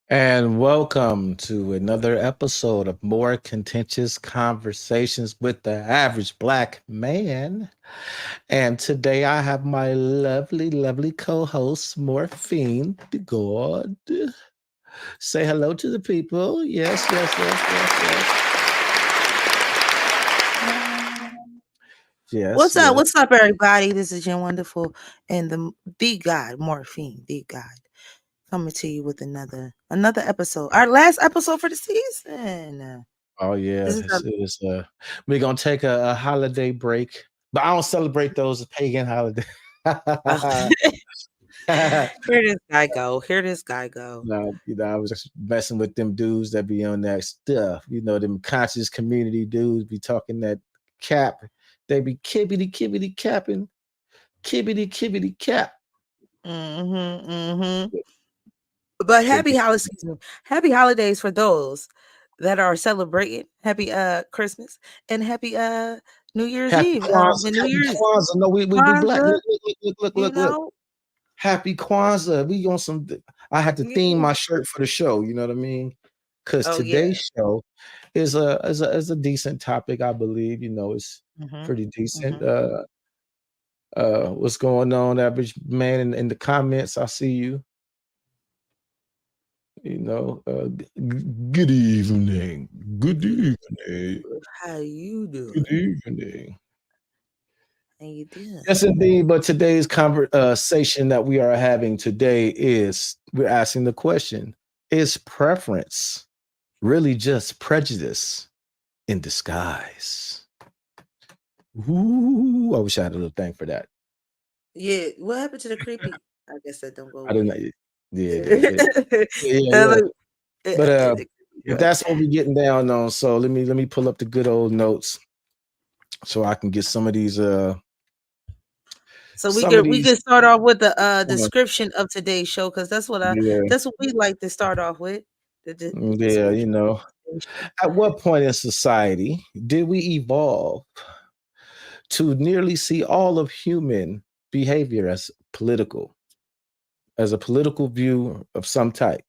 And welcome to another episode of More Contentious Conversations with the Average Black Man. And today I have my lovely, lovely co host, Morphine the God. Say hello to the people. Yes, yes, yes, yes, yes. What's Yes, up? yes. What's up, everybody? This is Jen Wonderful and the God, Morphine, the God, coming to you with another episode. Our last episode for the season. Oh, yeah. This is our, We're going to take a holiday break, but I don't celebrate those as pagan holidays. oh, here this guy go. Here this guy go. No, I was just messing with them dudes that be on that stuff. Them conscious community dudes be talking that cap. They be kibbity capping, kibbity cap. Mm-hmm. But They be happy holidays for those that are celebrating. Happy Christmas and happy New Year's happy Eve. Kwanzaa, And New happy Year's Kwanzaa. No, we black. Kwanzaa. You Look. know. Happy Kwanzaa. We on some. I had to theme Yeah. my shirt for the show. You know what I mean? Because Oh yeah. today's show is a decent topic. I believe. It's Mm-hmm. pretty decent. Mm-hmm. What's going on, average man? In the comments, I see you. Good evening. Good evening. How you Good doing? evening. How you doing? Yes, indeed. But today's conversation that we are having today is we're asking the question: is preference really just prejudice in disguise? Ooh, I wish I had a little thing for that. Yeah, what happened to the creepy? I guess that don't go I don't with know. it. Yeah, yeah. Look, But the creepy but joint. that's what we're getting down on. So let me pull up the good old notes so I can get So we some of could we these could start off with the uh, description of today's show because yeah, that's what we like to start off with the yeah, description of today's show. at what point in society did we evolve to nearly see all of human behavior as a political view of some type?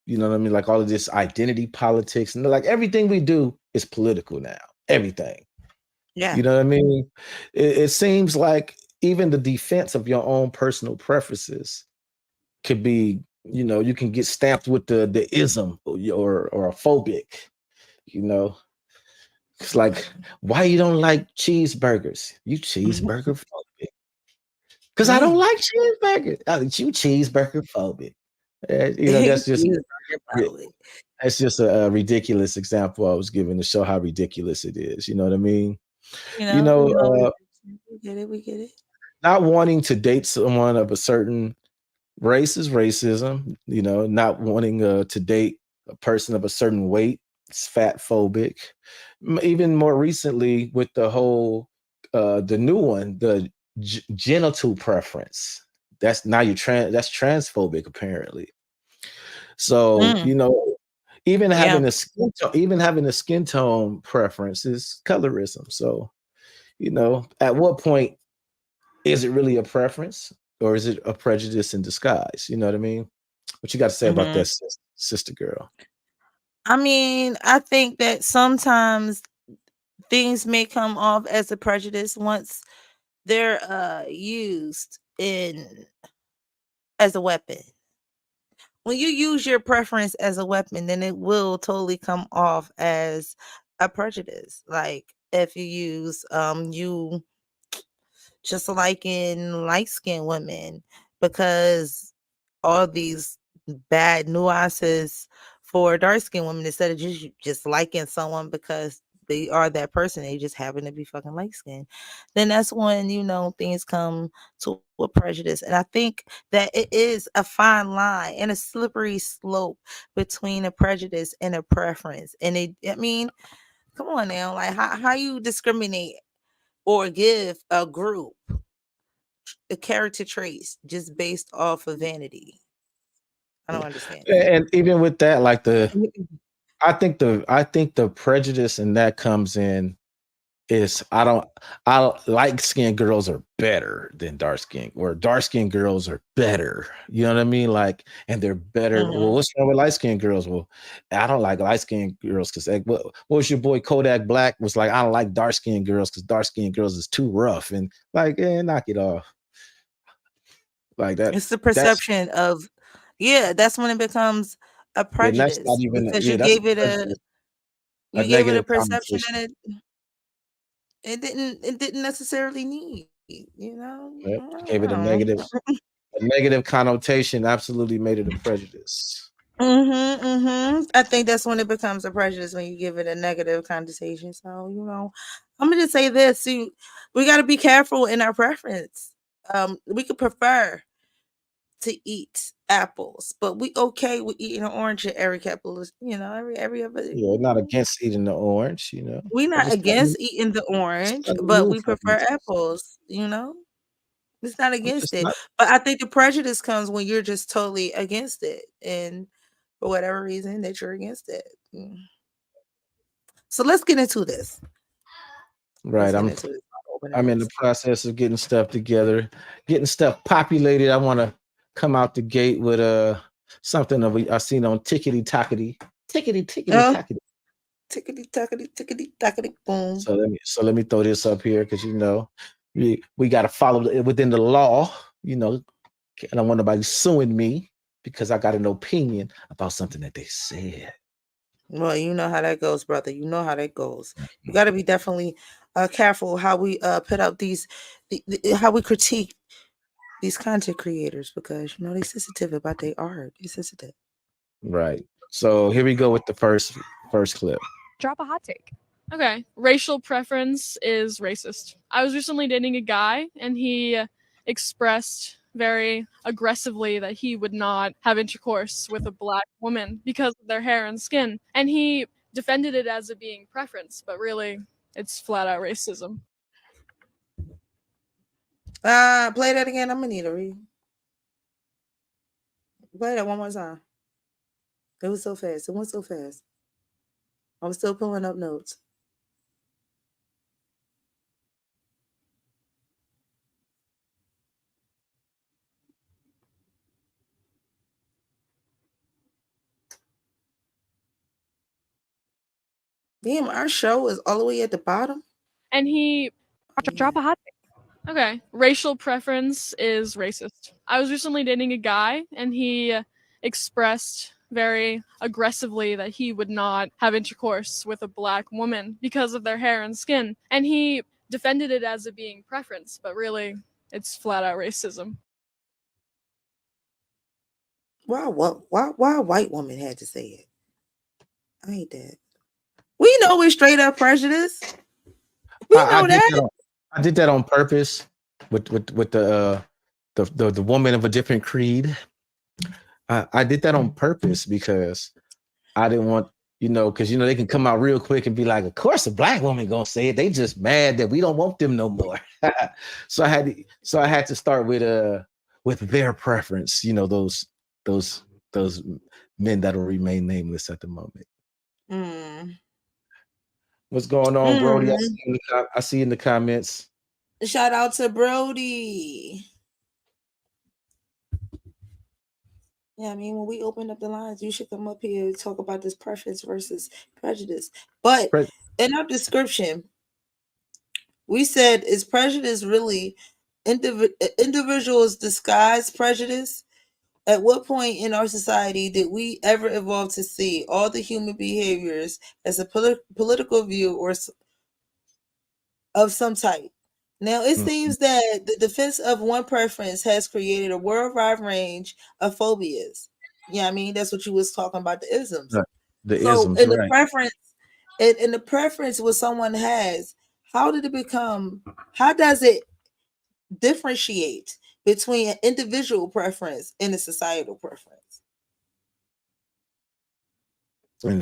You know what I mean? Like all of this identity politics and like everything we do is political now. Everything. Yeah. You know what I mean? It seems like even the defense of your own personal preferences could be, you can get stamped with the ism or a phobic, you know. It's like, why you don't like cheeseburgers? You cheeseburger phobic. Because I don't Yeah. like cheeseburgers. You cheeseburger phobic. That's just Jesus, yeah, probably. that's just a ridiculous example I was given to show how ridiculous it is. You know what I mean? You know, You know, uh, we get it, we get it. not wanting to date someone of a certain race is racism. Not wanting to date a person of a certain weight is fat phobic. Even more recently, with the new one, the genital preference. That's transphobic apparently. So Mm, yeah. even having a skin tone preference is colorism. So at what point is it really a preference or is it a prejudice in disguise? You know what I mean? What you got to say about Hmm. that, sister girl? I mean, I think that sometimes things may come off as a prejudice once they're used in as a weapon. When you use your preference as a weapon, then it will totally come off as a prejudice. Like if you use you just like in light skinned women, because all these bad nuances for dark skinned women, instead of just liking someone because they are that person, they just happen to be fucking light skinned, then that's when things come to a prejudice. And I think that it is a fine line and a slippery slope between a prejudice and a preference. And I mean, come on now, like how you discriminate or give a group the character traits just based off of vanity. I don't understand that. And even with that, like I think the prejudice in that comes in is I light skinned girls are better than dark skinned, or dark skinned girls are better. You know what I mean? Like, and they're better. Well, Mhm. what's wrong with light skinned girls? Well, I don't like light skinned girls because like, what was your boy Kodak Black was like? I don't like dark skinned girls because dark skinned girls is too rough and like, knock it off. Like that. It's the That's perception of, yeah, that's when it becomes a yeah, and that's not prejudice even because yeah, that's a prejudice, a you gave it a negative perception connotation. that it didn't necessarily need, you know? Yep. I don't Gave it know. a negative connotation, absolutely made it a prejudice. Mhm, mhm. I think that's when it becomes a prejudice when you give it a negative connotation. So, I'm gonna just say this: we got to be careful in our preference. We could prefer to eat apples, but we okay with eating an orange and every couple of, every other. Yeah, not against eating the orange, you know. We're I not just not against eating the just orange, not but immune we from prefer it. apples. You know, it's not I'm against just it. not But I think the prejudice comes when you're just totally against it, and for whatever reason that you're against it. So let's get into this. Let's right. get into this. Open the I'm in the notes. process of getting stuff together, getting stuff populated. I want to come out the gate with something that I seen on tickety tockety, tickety tickety Oh, tockety. tickety tackety, boom. So let me throw this up here because we got to follow within the law. You know, I don't want nobody suing me because I got an opinion about something that they said. Well, you know how that goes, brother. You know how that goes. You got to be definitely careful how we put out how we critique these content creators because they're sensitive about their art. They're sensitive. Right. So here we go with the first clip. Drop a hot take. Okay, racial preference is racist. I was recently dating a guy, and he expressed very aggressively that he would not have intercourse with a black woman because of their hair and skin. And he defended it as it being preference, but really, it's flat out racism. Play that again. I'm gonna need a read. Play that one more time. It was so fast. It went so fast. I'm still pulling up notes. Damn, our show is all the way at the bottom. And he drop a hot take. Okay, racial preference is racist. I was recently dating a guy, and he expressed very aggressively that he would not have intercourse with a black woman because of their hair and skin. And he defended it as it being preference, but really, it's flat out racism. Why a white woman had to say it? I hate that. We know it's straight up prejudice. We I know did that. that on I did that on purpose with the woman of a different creed. I did that on purpose because I didn't want, because they can come out real quick and be like, of course a black woman gonna say it. They just mad that we don't want them no more. So I had to start with their preference, those those men that'll remain nameless at the moment. Mm. What's going on, Brody? I Mm. see in the comments. Shout out to Brody. Yeah, I mean, when we open up the lines, you should come up here and talk about this preference versus prejudice. But in our description, we said, is prejudice really individuals disguise prejudice? At what point in our society did we ever evolve to see all the human behaviors as a political view of some type? Now, it seems that the defense of one preference has created a worldwide range of phobias. Yeah, I mean, that's what you was talking about, the isms. Right. The So, isms, in the right? preference, in the preference what someone has, how did it become? How does it differentiate between an individual preference and a societal preference? And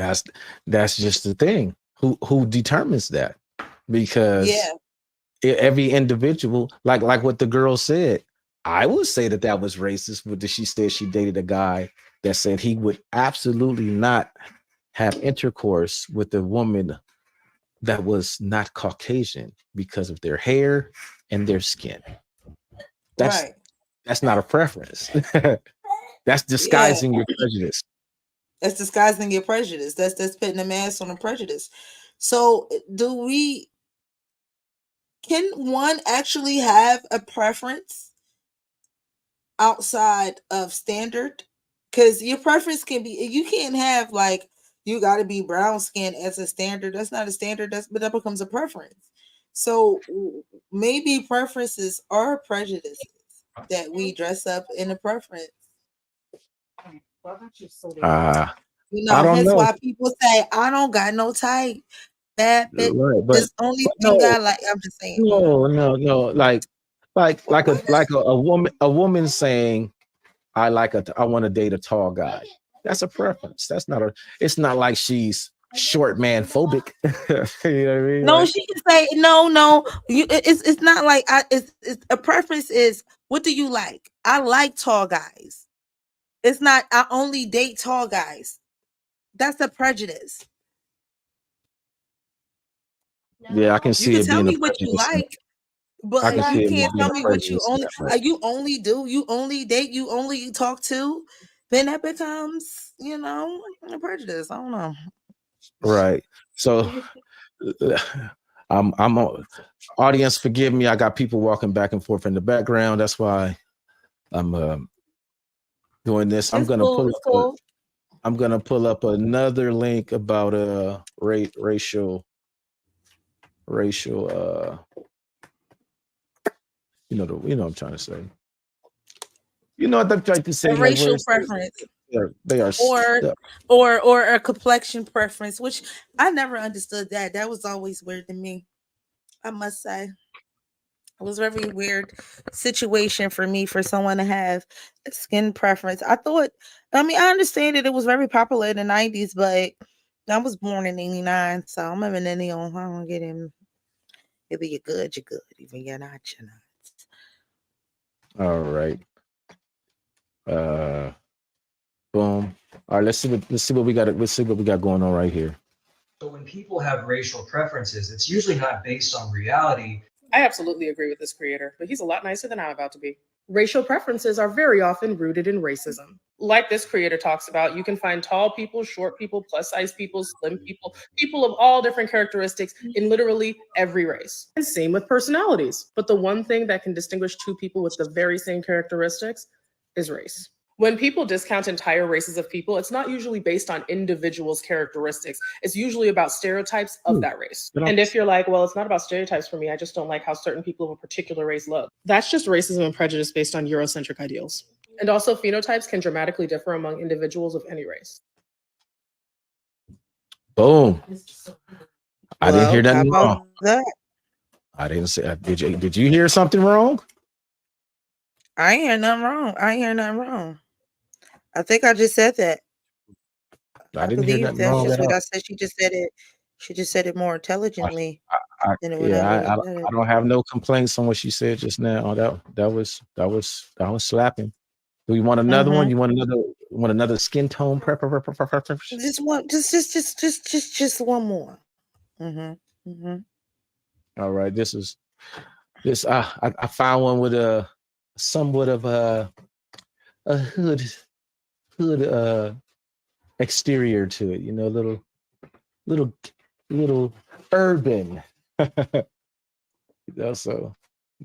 that's just the thing. Who determines that? Yeah. Because every individual, like what the girl said, I would say that was racist. But she said she dated a guy that said he would absolutely not have intercourse with a woman that was not Caucasian because of their hair and their skin. That's Right. that's not a preference. That's Yeah. disguising your prejudice. That's disguising your prejudice. That's putting a mask on a prejudice. So can one actually have a preference outside of standard? Because your preference can be, you can't have like, you got to be brown skin as a standard. That's not a standard. But that becomes a preference. So maybe preferences are prejudices that we dress up in a preference. I don't Hence know. why people say, I don't got no type. Bad bitch. Right, This only thing no, I like. I'm just saying. no. Like a woman saying, I want to date a tall guy. That's a preference. It's not like she's short man phobic. You know what I mean? No, Like, she can say no. It's not like it's a preference is, what do you like? I like tall guys. It's not I only date tall guys. That's a prejudice. yeah, I can You see can it tell being a me what you prejudice. like, I can but see you it can't being tell a me what you prejudice in only that way. you only do, you only date, you only talk to. Then that becomes, a prejudice. I don't know. Right. So I'm audience, forgive me. I got people walking back and forth in the background. That's why I'm doing this. It's cool. It's cool. I'm gonna pull up another link about racial what I'm trying to say. You know what I'm trying to say, A like racial preference. they are Or a complexion preference, which I never understood that. That was always weird to me. I must say. It was a very weird situation for me for someone to have a skin preference. I understand that it was very popular in the 90s, but I was born in 89, so I'm a millennial. I don't get him. Either you're good, you're good. Even you're not, you're not. All right. Boom. All right, let's see what we got. Let's see what we got going on right here. So when people have racial preferences, it's usually not based on reality. I absolutely agree with this creator, but he's a lot nicer than I'm about to be. Racial preferences are very often rooted in racism. Like this creator talks about, you can find tall people, short people, plus size people, slim people, people of all different characteristics in literally every race. And same with personalities. But the one thing that can distinguish two people with the very same characteristics is race. When people discount entire races of people, it's not usually based on individuals' characteristics. It's usually about stereotypes of that race. And if you're like, well, it's not about stereotypes for me, I just don't like how certain people of a particular race look. That's just racism and prejudice based on Eurocentric ideals. And also phenotypes can dramatically differ among individuals of any race. Boom. I didn't hear nothing how about wrong. that? I didn't say. Did you hear something wrong? I ain't hear nothing wrong. I think I just said that. I didn't hear nothing wrong That's at just what all. I said. She just said it more intelligently I than whatever. I don't have no complaints on what she said just now. That was slapping. Do you want another one? You want another skin tone preference? Just one, just one more. All right, this. I found one with a somewhat of a hood exterior to it. You know, little urban. So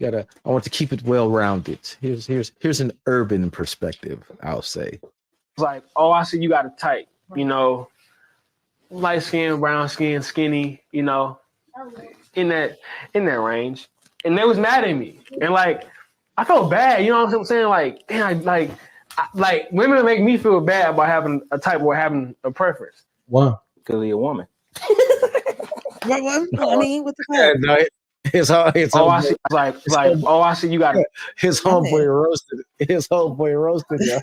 I want to keep it well rounded. Here's an urban perspective, I'll say. Like, oh, I see you got a type, light skin, brown skin, skinny, in that range. And they was mad at me. And like, I felt bad, you know what I'm saying? Like, damn, like women make me feel bad about having a type or having a preference. Why? Because you're a woman. What? I mean, what the fuck? No, I see you got it. His homeboy roasted. His homeboy roasted you.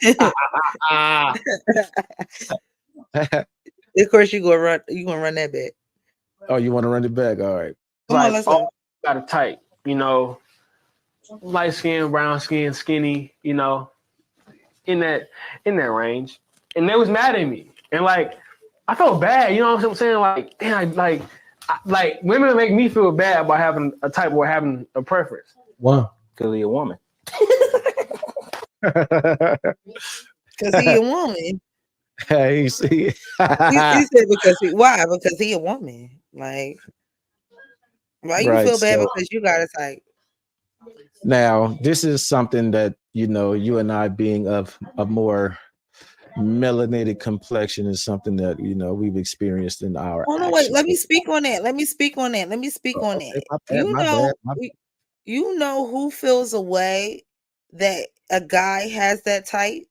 Of course, you gonna run that back. Oh, you want to run it back? All right. Come on, let's go. Got a type, light skin, brown skin, skinny, in that range. And they was mad at me. And like, I felt bad, you know what I'm saying? Like, damn, like women make me feel bad about having a type or having a preference. Wow. Because you're a woman. Because he a woman. Hey, see. He said why? Because he a woman. Like, why you Right. feel bad So because you got a type? now this is something that you and I, being of a more melanated complexion, is something that we've experienced in our Oh no, wait. actions. Let me speak on that. Let me speak on that. Let me speak on Okay, that. my bad, You my bad. know, you know who feels a way that a guy has that type?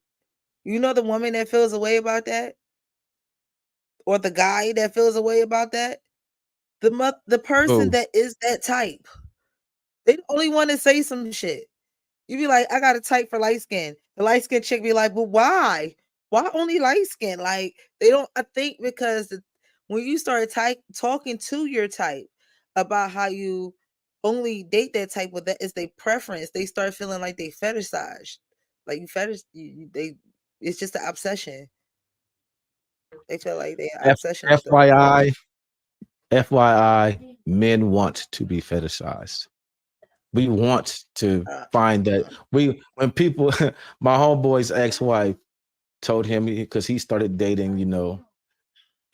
You know the woman that feels a way about that, or the guy that feels a way about that. The person Oh, that is that type. They only want to say some shit. You be like, I got a type for light skin. The light skin chick be like, well, why? Why only light skin? Like, they don't, I think because when you start talking to your type about how you only date that type, with that is their preference, they start feeling like they fetishized. Like it's just an obsession. They feel like they are obsession with them. FYI, men want to be fetishized. We want to find that when people, my homeboy's ex-wife told him, because he started dating,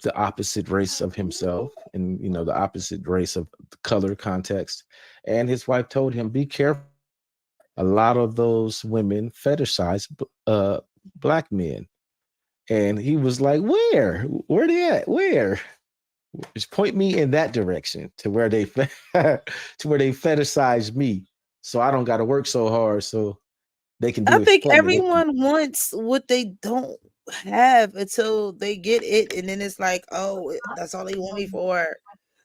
the opposite race of himself, and the opposite race of the color context. And his wife told him, be careful. A lot of those women fetishize black men. And he was like, where they at? Where? Just point me in that direction to where they fetishize me, so I don't got to work so hard, so they can I do it think for me. everyone wants what they don't have until they get it, and then it's like, oh, that's all they want me for.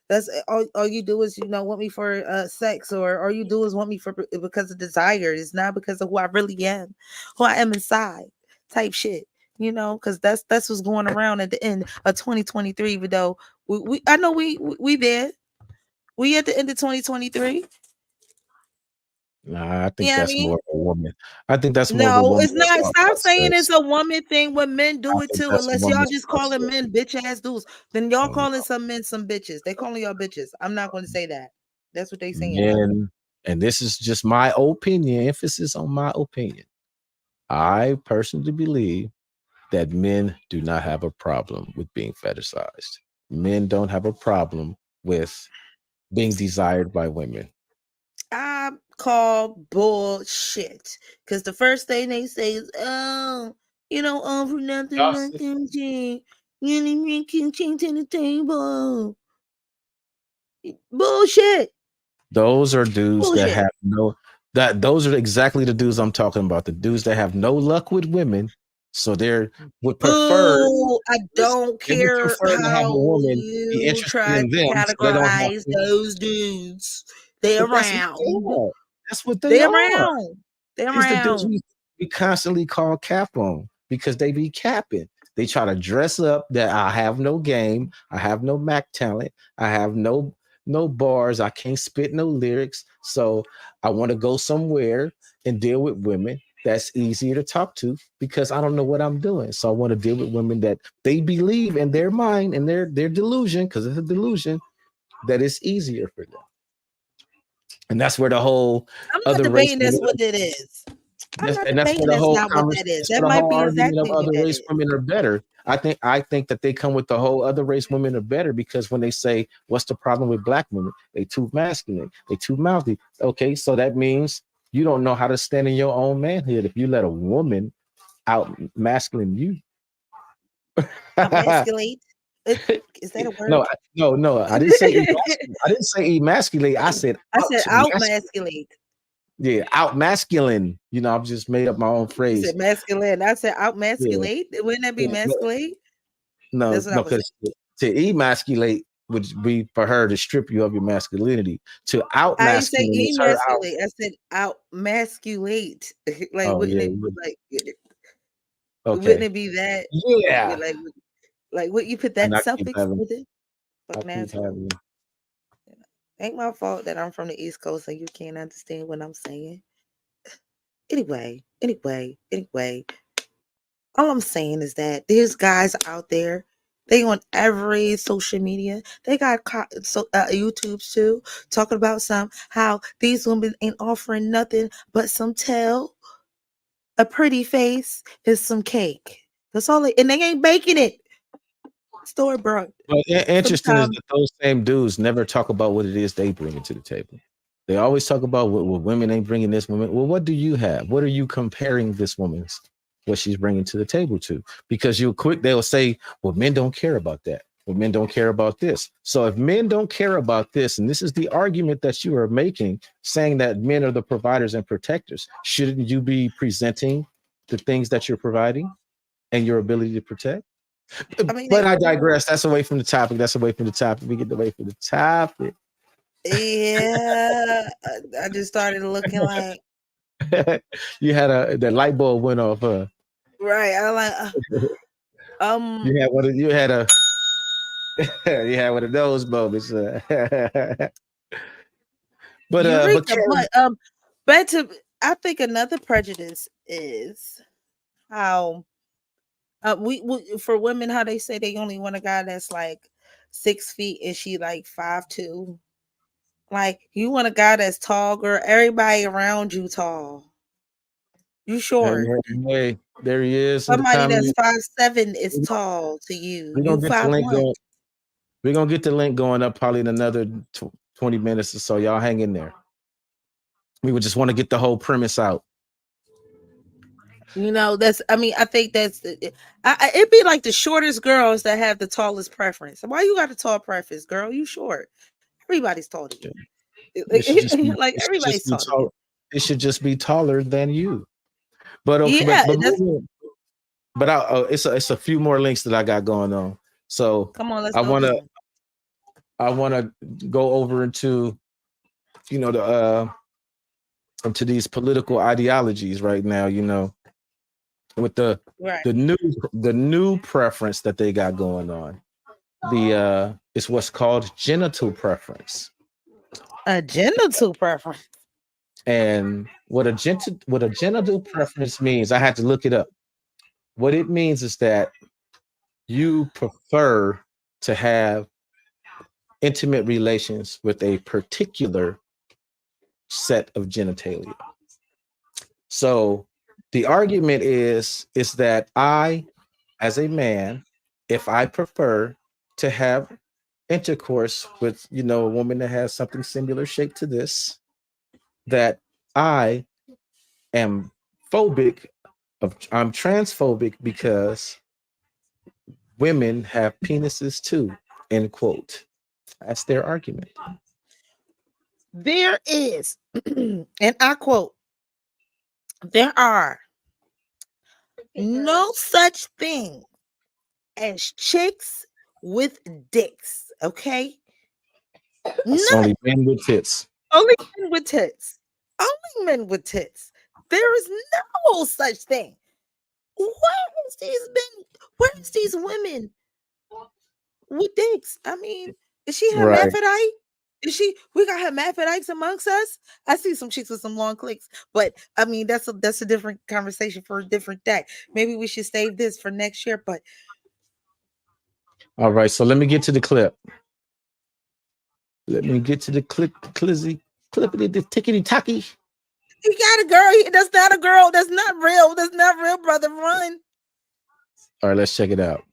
That's all you do is want me for sex, or all you do is want me for because of desire. It's not because of who I really am, who I am inside, type shit. Because that's what's going around at the end of 2023. Even though I know we there, we at the end of 2023. Nah, I think Yeah, that's more of a woman. I think that's more of a no, woman it's not. thought Stop saying process. it's a woman thing when men do I it think too. that's a Unless y'all woman's just process. calling men bitch ass dudes, then y'all Um, calling some men some bitches. They calling y'all bitches. I'm not going to say that. That's what they saying though. Men, and this is just my opinion, emphasis on my opinion. I personally believe that men do not have a problem with being fetishized. Men don't have a problem with being desired by women. I call bullshit because the first thing they say is, "Oh, for nothing, nothing, G. You need to change to the table." Bullshit. Those are dudes that Bullshit. have those are exactly the dudes I'm talking about. The dudes that have no luck with women. So would prefer Boo! I don't they would care prefer to have a how woman be you interested try in to them, so they don't have categorize to. those dudes. They But that's what they around. are. That's what they They are. around. They These the dudes around. we constantly call cap on because they be capping. They try to dress up that I have no game, I have no Mac talent, I have no bars, I can't spit no lyrics. So I want to go somewhere and deal with women that's easier to talk to because I don't know what I'm doing. So I want to deal with women that they believe in their mind and their delusion, because it's a delusion, that it's easier for them. And that's where the whole I'm not other race debating that's women, what it is. I'm not and that's where debating the that's whole not what that is. that's That where the might whole be argument of exactly what other that race is. women are better. I think that they come with the whole other race women are better because when they say what's the problem with black women, they too masculine, they too mouthy. Okay, so that means you don't know how to stand in your own manhood if you let a woman out masculine you. Emasculate. Is that a word? No, I didn't say emasculate. I didn't say emasculate. I said I out said to out masculine. masculate. Yeah, out masculine. I've just made up my own You phrase. said masculine. I said out Yeah, masculate. Wouldn't that be yeah. masculate? No, That's what I was saying. because to emasculate would be for her to strip you of your masculinity. To out I didn't say masculine is her out. emasculate. I said out masculate. Like Oh wouldn't yeah. it like wouldn't Okay. it be that? Yeah. Like would you put And that I keep suffix having, with it? I Fucking keep asshole. having. Ain't my fault that I'm from the East Coast and you can't understand what I'm saying. Anyway. All I'm saying is that there's guys out there They on every social media. They got YouTubes too, talking about how these women ain't offering nothing but some tail, a pretty face, and some cake. That's all. And they ain't baking it. Store bought. But interesting is Sometimes, that those same dudes never talk about what it is they bring to the table. They always talk about what women ain't bringing this woman. Well, what do you have? What are you comparing this woman's, what she's bringing to the table to? Because they'll say, well, men don't care about that. Well, men don't care about this. So if men don't care about this, and this is the argument that you are making, saying that men are the providers and protectors, shouldn't you be presenting the things that you're providing and your ability to protect? I mean, But I digress. That's away from the topic. We get away from the topic. yeah, I just started looking like, You had the light bulb went off, huh? right. I like, You had one of you had a you had one of those moments. But Eureka. Karen, But back to, I think another prejudice is how we for women, how they say they only want a guy that's like 6 feet and she like 5'2". Like, you want a guy that's tall, girl. Everybody around you tall. You short. hey, there he is in the Somebody that's comment. 5'7" is tall to you. We're You gonna get the link 5'1". going. We're gonna get the link going up probably in another 20 minutes or so. Y'all hang in there. We would just want to get the whole premise out. You know, that's, I mean, I think that's it'd be like the shortest girls that have the tallest preference. Why you got a tall preference, girl? You short. Everybody's tall to you. It should just be, Like, it should everybody's just be tall to you. tall. It should just be taller than you. But okay, Yeah, that's, it's a few more links that I got going on. So come on, let's I go want get to them. I want to go over into the into these political ideologies right now. With Right. the new preference that they got going on. It's what's called genital preference. A genital preference. And what a genital preference means, I had to look it up. What it means is that you prefer to have intimate relations with a particular set of genitalia. So the argument is that I, as a man, if I prefer to have intercourse with a woman that has something similar shaped to this, that I am I'm transphobic because women have penises too, end quote. That's their argument. There is, and I quote, there are no such thing as chicks with dicks, okay? It's None. only men with tits. Only men with tits. Only men with tits. There is no such thing. Where is these women with dicks? I mean, is she Right. hermaphrodite? We got hermaphrodites amongst us? I see some chicks with some long clicks, but I mean, that's a different conversation for a different day. Maybe we should save this for next year, but All right, so let me get to the clip. Let me get to the clippity, the tickety tacky. he got a girl. That's not a girl. That's not real. That's not real, brother. Run. All right, let's check it out.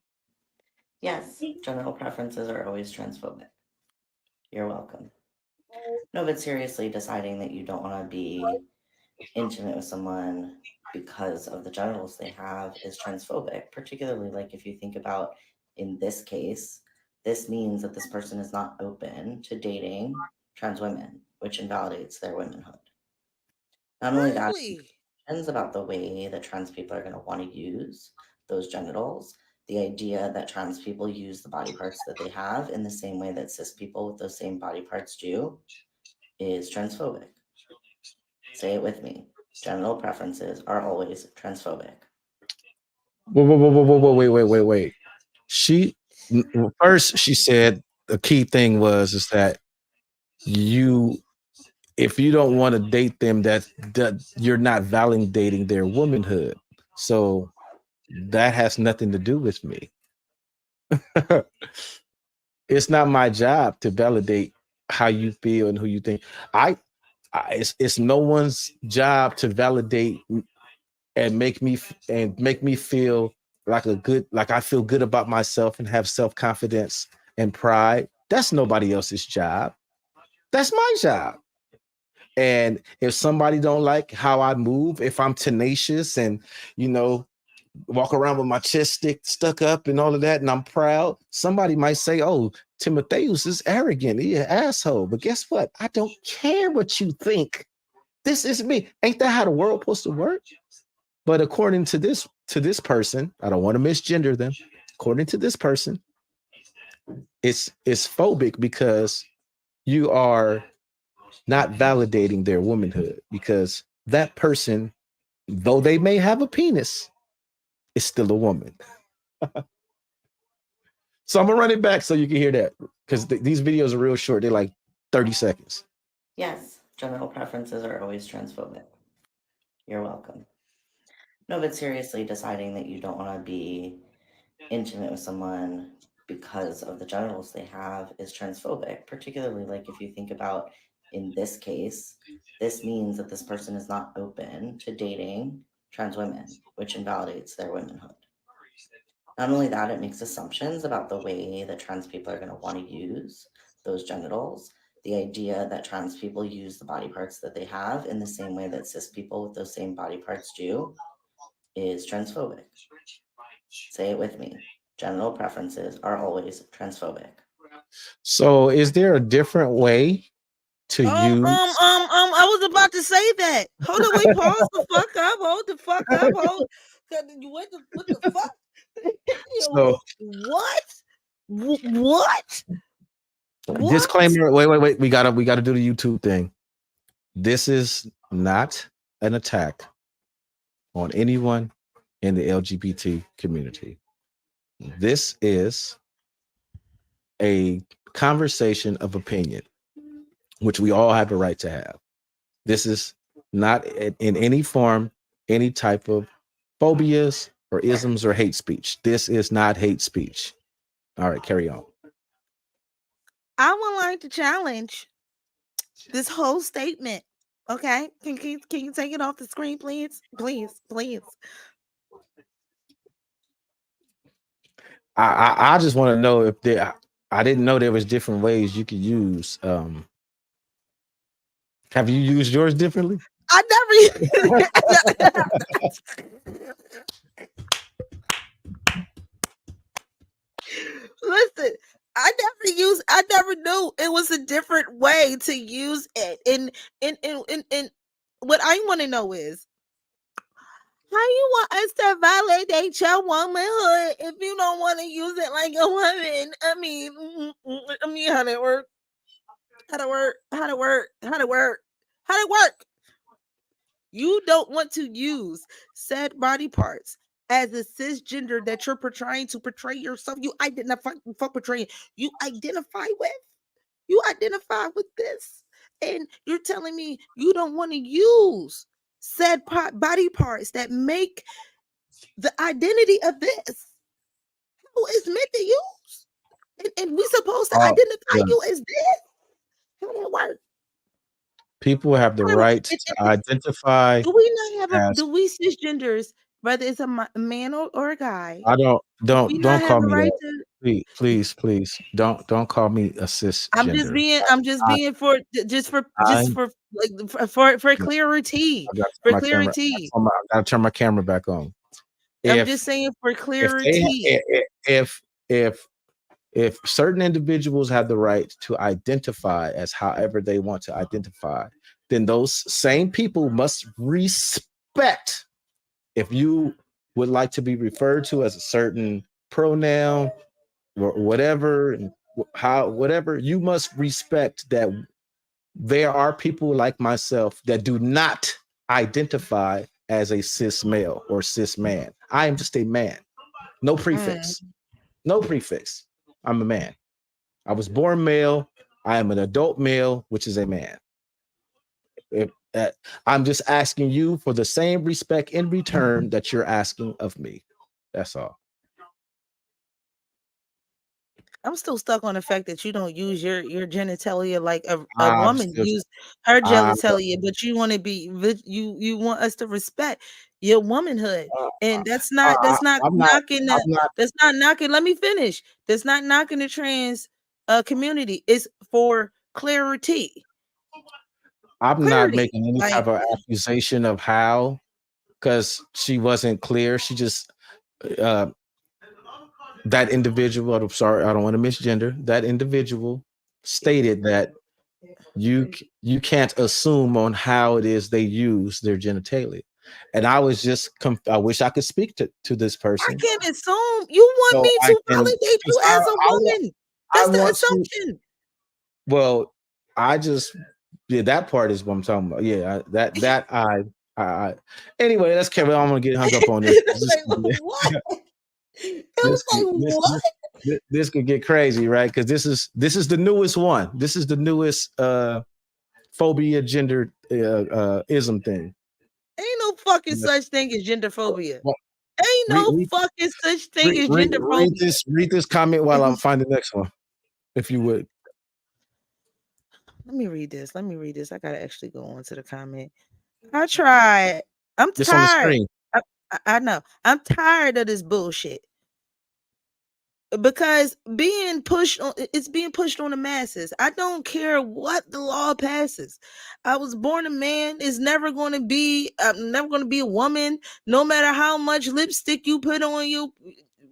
Yes, genital preferences are always transphobic. You're welcome. No, but seriously, deciding that you don't want to be intimate with someone because of the genitals they have is transphobic, particularly like if you think about in this case, this means that this person is not open to dating trans women, which invalidates their womanhood. Not only that, Really? questions about the way that trans people are going to want to use those genitals, the idea that trans people use the body parts that they have in the same way that cis people with those same body parts do is transphobic. Say it with me. Genital preferences are always transphobic. Whoa, wait. First she said the key thing is that if you don't want to date them, that you're not validating their womanhood. So that has nothing to do with me. It's not my job to validate how you feel and who you think. It's no one's job to validate and make me feel like I feel good about myself and have self-confidence and pride. That's nobody else's job. That's my job. And if somebody don't like how I move, if I'm tenacious and you know walk around with my chest stuck up and all of that, and I'm proud, somebody might say, "Oh, Timotheus is arrogant. He an asshole." But guess what? I don't care what you think. This is me. Ain't that how the world supposed to work? But according to this person, I don't want to misgender them. According to this person, it's phobic because you are not validating their womanhood, because that person, though they may have a penis, is still a woman. So I'm gonna run it back so you can hear that, because these videos are real short. They're like 30 seconds. Yes, genital preferences are always transphobic. You're welcome. No, but seriously, deciding that you don't want to be intimate with someone because of the genitals they have is transphobic, particularly like if you think about in this case, this means that this person is not open to dating trans women, which invalidates their womanhood. Not only that, it makes assumptions about the way that trans people are going to want to use those genitals. The idea that trans people use the body parts that they have in the same way that cis people with those same body parts do is transphobic. Say it with me. Genital preferences are always transphobic. So is there a different way to use? I was about to say that. Hold on, wait, pause the fuck up. Hold the fuck up. Hold. What the fuck? So What? disclaimer. Wait. We gotta do the YouTube thing. This is not an attack on anyone in the LGBT community. This is a conversation of opinion, which we all have the right to have. This is not in any form, any type of phobias or isms or hate speech. This is not hate speech. All right, carry on. I would like to challenge this whole statement. Okay, can you take it off the screen, please? Please. I just want to know if there. I didn't know there was different ways you could use. Have you used yours differently? I never. Listen, I never knew it was a different way to use it. And what I want to know is how you want us to validate your womanhood if you don't want to use it like a woman? I mean, how that work? How to work? You don't want to use said body parts as a cisgender that you're trying to portray yourself. You identify portraying. You identify with this, and you're telling me you don't want to use said body parts that make the identity of this who is meant to use, and we supposed to identify you as this. How that work? People have the right to identify. Do we not have do we cisgenders, whether it's a man or a guy? I don't call me Right that. Please don't call me a cisgender. I'm just being for clarity. I gotta For turn my camera. clarity. I gotta turn my camera back on. I'm just saying for clarity. If certain individuals have the right to identify as however they want to identify, then those same people must respect. If you would like to be referred to as a certain pronoun or whatever, and whatever, you must respect that there are people like myself that do not identify as a cis male or cis man. I am just a man. No prefix. No prefix. I'm a man. I was born male. I am an adult male, which is a man. I'm just asking you for the same respect in return that you're asking of me. That's all. I'm still stuck on the fact that you don't use your genitalia like a I'm woman still, use her I'm, genitalia, but you want to be you want us to respect your womanhood, and I'm not, I'm not, that's not knocking. Let me finish. That's not knocking the trans community. It's for clarity. I'm not Clarity. making any Like type of accusation of how, because she wasn't clear. She just, uh, that individual, I'm sorry, I don't want to misgender. That individual stated that you can't assume on how it is they use their genitalia. And I was just, I wish I could speak to this I person. can't assume you want So me I to can, validate because you as a woman. I That's the want to, assumption. well, I just, yeah, that part is what I'm talking about. Yeah, I anyway, let's carry on. I'm gonna get hung up on this. This Like, what? It was this, like, this, what? this could get crazy, right? Because this is the newest one. This is the newest phobia gender ism thing. Ain't no fucking such thing as gender phobia. Well, Ain't read, no read, fucking such thing as read, gender phobia. read this comment while I'm finding the next one, if you would. Let me read this. Let me read this. I gotta actually go on to the comment. I tried. I'm Just on the tired. screen. I know. I'm tired of this bullshit. Because it's being pushed on the masses. I don't care what the law passes. I was born a man. It's never going to be. I'm never going to be a woman. No matter how much lipstick you put on you.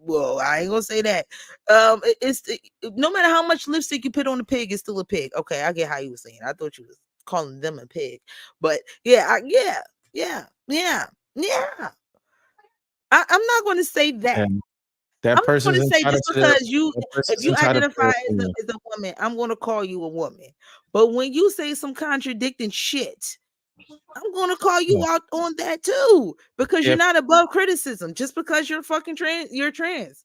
Well, I ain't gonna say that. No matter how much lipstick you put on a pig, it's still a pig. Okay, I get how you were saying. I thought you was calling them a pig, but yeah, yeah. I'm not going to say that. And that I'm not going person's to say entitled just to their, because that if person's you entitled to identify their as opinion. a woman, I'm going to call you a woman. But when you say some contradicting shit, I'm going to call you out on that too, because you're If not above criticism just because you're fucking trans. You're trans.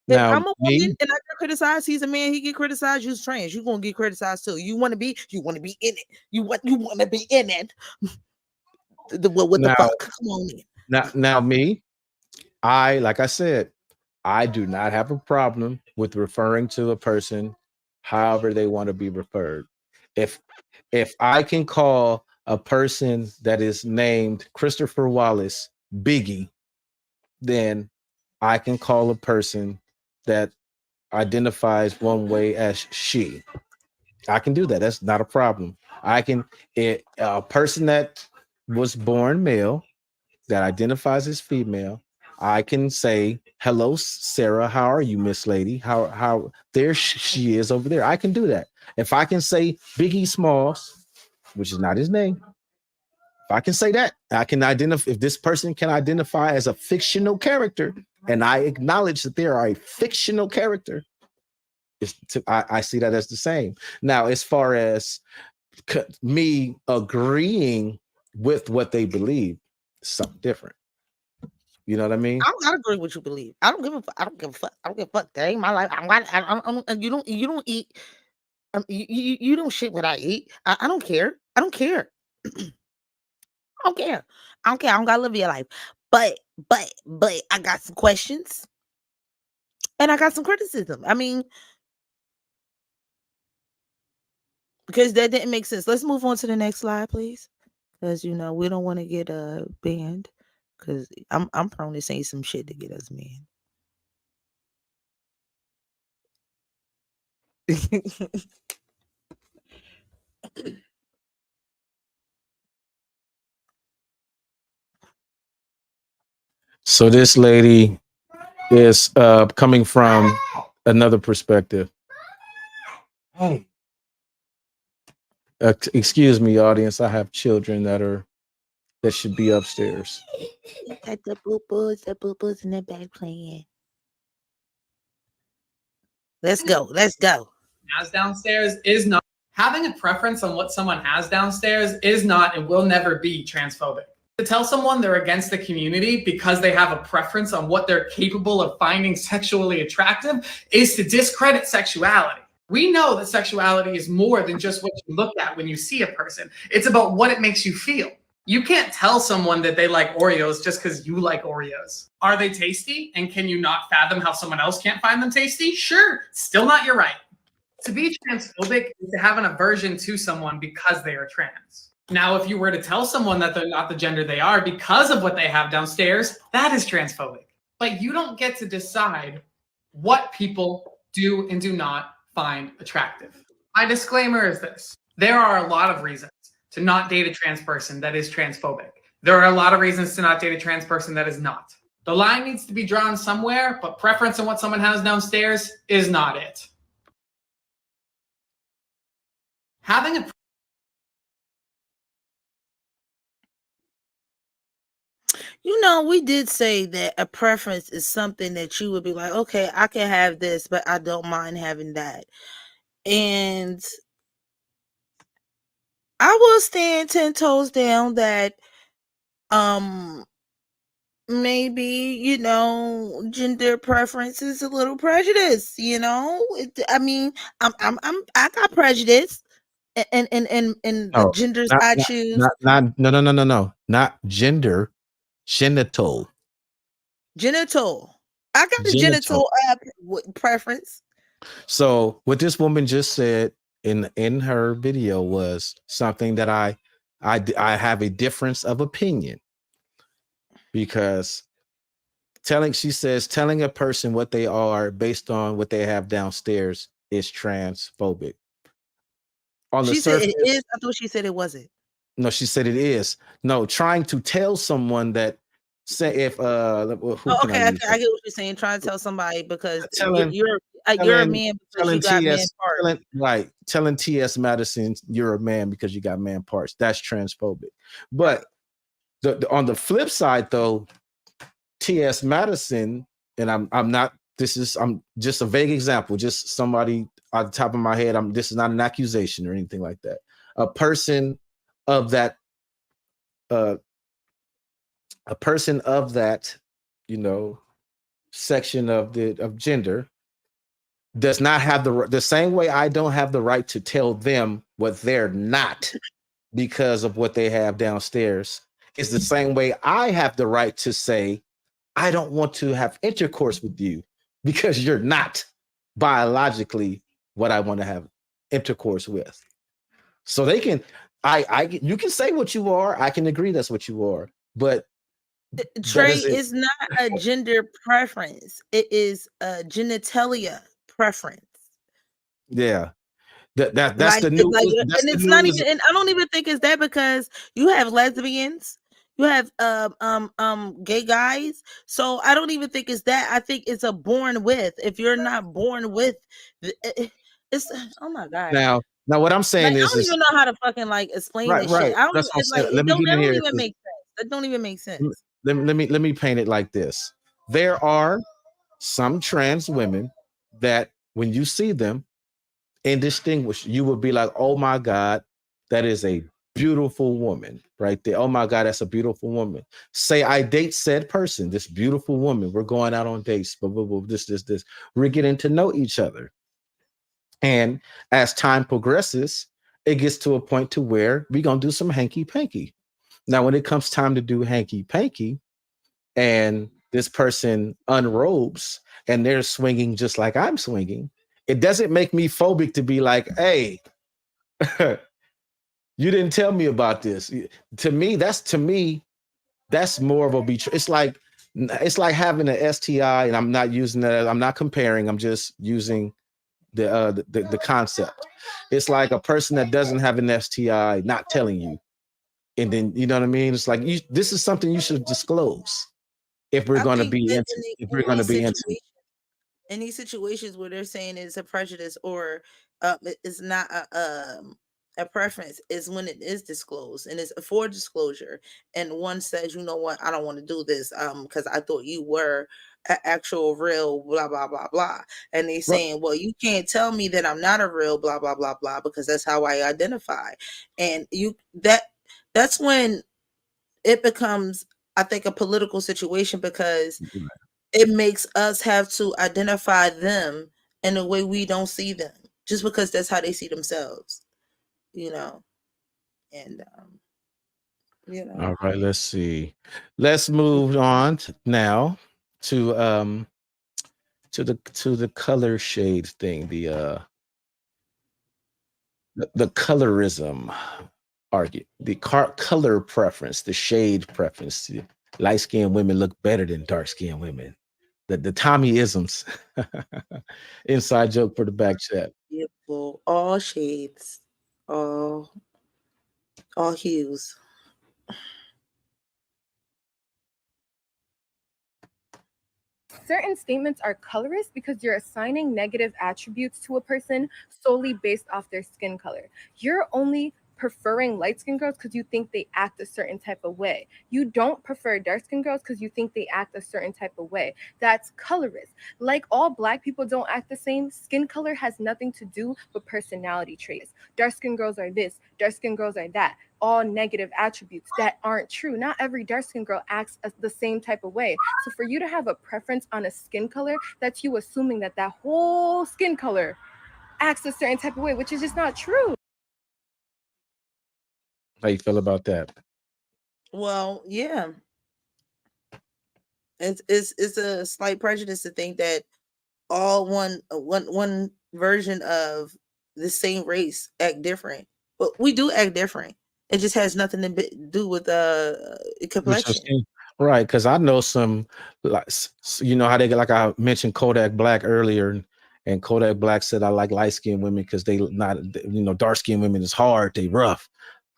If now I'm a woman me, and I get criticized, he's a man. He get criticized. You're trans. You're gonna get criticized too. You want to be in it. You want to be in it. What the now fuck? Come on in. now me, like I said, I do not have a problem with referring to a person however they want to be referred. If I can call a person that is named Christopher Wallace Biggie, then I can call a person that identifies one way as she. I can do that. That's not a problem. A person that was born male that identifies as female, I can say, "Hello, Sarah. How are you, Miss Lady? How there she is over there." I can do that. If I can say Biggie Smalls, which is not his name, if I can say that, I can identify. If this person can identify as a fictional character, and I acknowledge that they are a fictional character, I see that as the same. Now, as far as me agreeing with what they believe, it's something different. You know what I mean? I don't agree with what you believe. I don't give a fuck. I don't give a fuck. I don't give a fuck. That ain't my life. You don't eat. You don't shit what I eat. I don't care. I don't care. I don't care. I don't care. I don't gotta live your life. But I got some questions and I got some criticism. I mean, because that didn't make sense. Let's move on to the next slide, please. Because we don't want to get banned. Because I'm prone to saying some shit to get us banned. So this lady is coming from another perspective. Hey, excuse me, audience. I have children that should be upstairs. Got the boo-boos in the back playing. Let's go. Has downstairs is not having a preference on what someone has downstairs is not and will never be transphobic. To tell someone they're against the community because they have a preference on what they're capable of finding sexually attractive is to discredit sexuality. We know that sexuality is more than just what you look at when you see a person. It's about what it makes you feel. You can't tell someone that they like Oreos just because you like Oreos. Are they tasty? And can you not fathom how someone else can't find them tasty? Sure, still not your right. To be transphobic is to have an aversion to someone because they are trans. Now, if you were to tell someone that they're not the gender they are because of what they have downstairs, that is transphobic. But you don't get to decide what people do and do not find attractive. My disclaimer is this. There are a lot of reasons to not date a trans person that is transphobic. There are a lot of reasons to not date a trans person that is not. The line needs to be drawn somewhere, but preference on what someone has downstairs is not it. Having a We did say that a preference is something that you would be like, okay, I can have this, but I don't mind having that. And I will stand 10 toes down that maybe, gender preference is a little prejudice, I got prejudice and the No, genders not I not choose. not no, not gender, genital. Genital. I got a Genital. genital preference. So what this woman just said in her video was something that I have a difference of opinion, because she says telling a person what they are based on what they have downstairs is transphobic. On the She said surface, it is. I thought she said it wasn't. no, she said it is. No, trying to tell someone that, say if who can I Okay, use? I get what you're saying. Trying to tell somebody because Telling you're a man because you got man parts. Telling T.S. Madison you're a man because you got man parts. That's transphobic. But on the flip side, though, T.S. Madison, and I'm just a vague example, just somebody on the top of my head. This is not an accusation or anything like that. A person of that, section of gender does not have the same way I don't have the right to tell them what they're not because of what they have downstairs, is the same way I have the right to say I don't want to have intercourse with you because you're not biologically what I want to have intercourse with. So they can, you can say what you are. I can agree that's what you are, but Trey is not a gender preference. It is a genitalia preference. Yeah. That's Like, the new, and it's not even, and I don't even think it's that, because you have lesbians, you have gay guys. So I don't even think it's that. I think it's a born with. If you're not born with, it's, oh my God. Now what I'm saying I is, don't even know how to fucking explain this shit. I don't. That's what I'm saying. It don't even make sense. That don't even make sense. Let me paint it like this. There are some trans women that when you see them indistinguished, you would be like, oh my God, that is a beautiful woman right there. Oh my God, that's a beautiful woman. Say I date said person, this beautiful woman. We're going out on dates, but this. We're getting to know each other. And as time progresses, it gets to a point to where we're going to do some hanky-panky. Now, when it comes time to do hanky-panky and this person unrobes and they're swinging just like I'm swinging, it doesn't make me phobic to be like, hey, you didn't tell me about this. To me, that's more of a betrayal. It's like having an STI, and I'm not using that. I'm not comparing. I'm just using the concept. It's like a person that doesn't have an STI not telling you. And then, you know what I mean? It's like, this is something you should disclose if we're going to be intimate. In these situations where they're saying it's a prejudice or it's not a preference, is when it is disclosed and it's for disclosure. And one says, you know what, I don't want to do this because I thought you were an actual real blah, blah, blah, blah. And they saying, well, you can't tell me that I'm not a real blah, blah, blah, blah, because that's how I identify. And that's when it becomes, I think, a political situation, because it makes us have to identify them in a way we don't see them, just because that's how they see themselves, and You know. All right, let's see. Let's move on now to the color shade thing, the colorism argument, the color preference, the shade preference. Light skinned women look better than dark skinned women. The Tommy isms. Inside joke for the back chat. Beautiful. All shades, all hues. Certain statements are colorist because you're assigning negative attributes to a person solely based off their skin color. You're only preferring light-skinned girls because you think they act a certain type of way. You don't prefer dark-skinned girls because you think they act a certain type of way. That's colorist. Like all Black people don't act the same, skin color has nothing to do with personality traits. Dark-skinned girls are this, dark-skinned girls are that. All negative attributes that aren't true. Not every dark-skinned girl acts the same type of way. So for you to have a preference on a skin color, that's you assuming that whole skin color acts a certain type of way, which is just not true. How you feel about that? Well, yeah. It's a slight prejudice to think that all one version of the same race act different. But we do act different. It just has nothing to do with complexion. Right, because I know some, like, you know how they get, like I mentioned Kodak Black earlier, and Kodak Black said I like light skinned women because they not, dark skinned women is hard, they rough.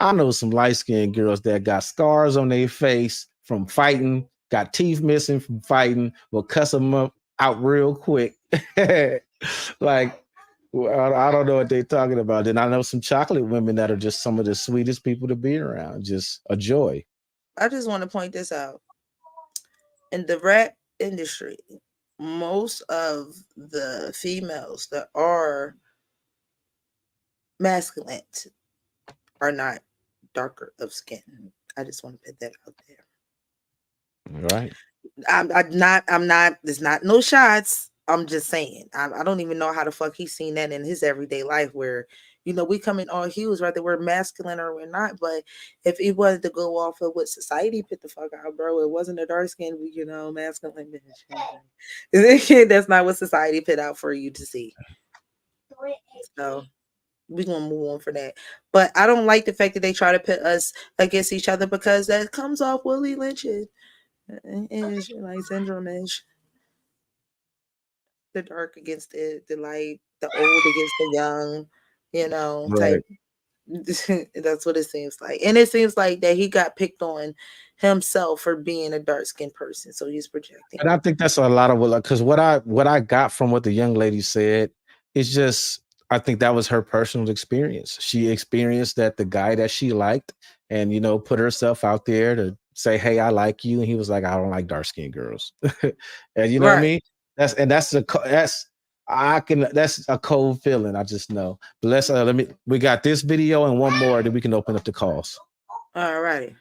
I know some light skinned girls that got scars on their face from fighting, got teeth missing from fighting, will cuss them out real quick. Like, well, I don't know what they're talking about. And I know some chocolate women that are just some of the sweetest people to be around, just a joy. I just want to point this out. In the rap industry, most of the females that are masculine are not darker of skin. I just want to put that out there. All right. I'm not, there's not no shots. I'm just saying. I don't even know how the fuck he's seen that in his everyday life where, we come in all hues, whether we're masculine or we're not. But if he wanted to go off of what society put the fuck out, bro, it wasn't a dark skin, masculine bitch. That's not what society put out for you to see. So we're gonna move on for that. But I don't like the fact that they try to put us against each other because that comes off Willie Lynch-ish. Like syndrome-ish. The dark against the light, the old against the young, Right. type. That's what it seems like. And it seems like that he got picked on himself for being a dark-skinned person. So he's projecting. And I think that's a lot of because what I got from what the young lady said is just, I think that was her personal experience. She experienced that the guy that she liked and, put herself out there to say, hey, I like you. And he was like, I don't like dark-skinned girls. And you know what I mean? That's a cold feeling. I just know. But let's we got this video and one more, then we can open up the calls. All righty.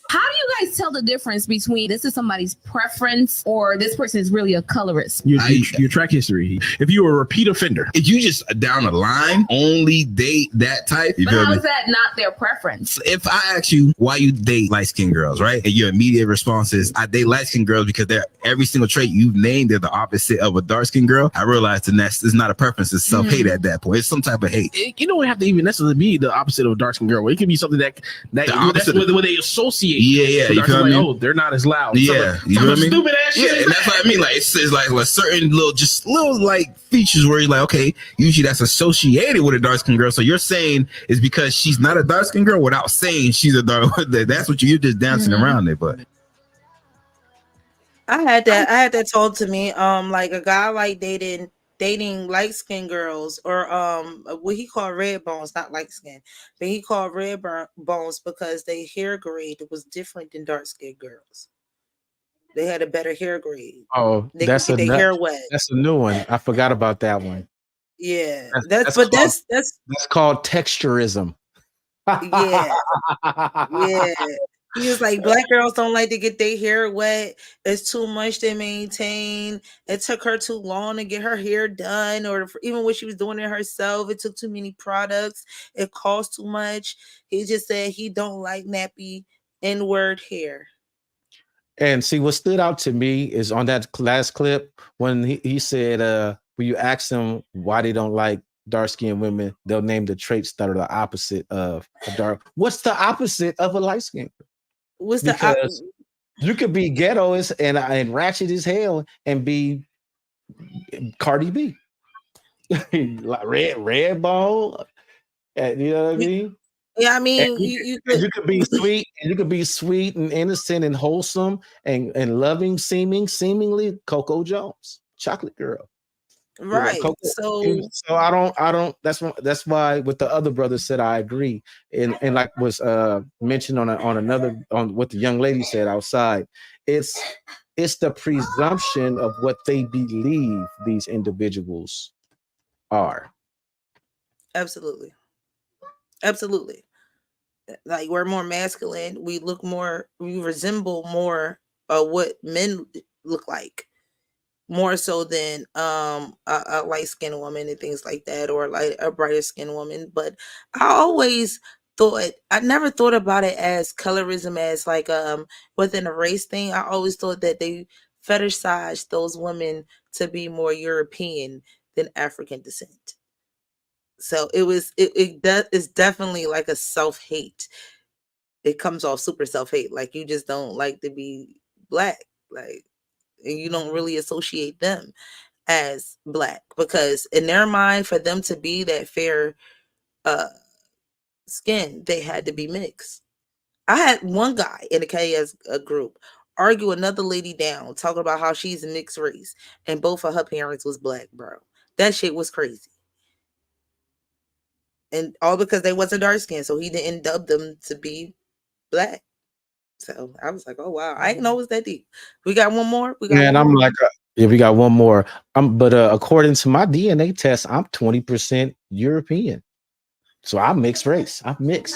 How do you guys tell the difference between this is somebody's preference or this person is really a colorist? Your track history. If you were a repeat offender, if you just down the line only date that type, but how is that not their preference? If I ask you why you date light skinned girls, right, and your immediate response is I date light skinned girls because they're every single trait you've named, they're the opposite of a dark skinned girl. I realize the next is not a preference; it's self hate at that point. It's some type of hate. You don't have to even necessarily be the opposite of a dark skinned girl. It can be something that that's where they associate. Yeah, you feel me? Oh, they're not as loud. Yeah, you know what I mean? Stupid ass shit. Yeah, and that's what I mean. Like it's like a certain little like features where you're like, okay, usually that's associated with a dark skinned girl. So you're saying it's because she's not a dark skinned girl without saying she's a dark. That's what you're just dancing around it. But I had that told to me. Like a guy like dating light skinned girls, or what he called red bones, not light skin, but he called red bones because their hair grade was different than dark skinned girls. They had a better hair grade. Oh, that's a hair wet. That's a new one. I forgot about that one. Yeah, that's called texturism. Yeah. He was like, black girls don't like to get their hair wet. It's too much to maintain. It took her too long to get her hair done, or even when she was doing it herself, it took too many products. It cost too much. He just said he don't like nappy N-word hair. And see, what stood out to me is on that last clip when he said, when you ask them why they don't like dark-skinned women, they'll name the traits that are the opposite of a dark. What's the opposite of a light-skinned? What's Because you could be ghetto and ratchet as hell and be Cardi B, like red bone. You know what I mean? Yeah, I mean, you could be sweet, and you could be sweet and innocent and wholesome and loving, seemingly Coco Jones, chocolate girl. right. Coco, so I don't. That's why with the other brother said I agree, and like was mentioned on what the young lady said outside. It's the presumption of what they believe these individuals are. Absolutely. Like, we're more masculine. We resemble more what men look like, more so than a light-skinned woman and things like that, or like a brighter skinned woman. But I never thought about it as colorism, as like within a race thing. I always thought that they fetishized those women to be more European than African descent. So it's definitely like a self-hate. It comes off super self-hate, like you just don't like to be black, like, and you don't really associate them as black, because in their mind, for them to be that fair skin, they had to be mixed. I had one guy in the KS group argue another lady down, talking about how she's mixed race, and both of her parents was black, bro. That shit was crazy. And all because they wasn't dark skinned, so he didn't dub them to be black. So I was like, oh wow, I didn't know it was that deep. We got one more. And I'm like, yeah, we got one more. But according to my DNA test, I'm 20% European, so I'm mixed race. I'm mixed.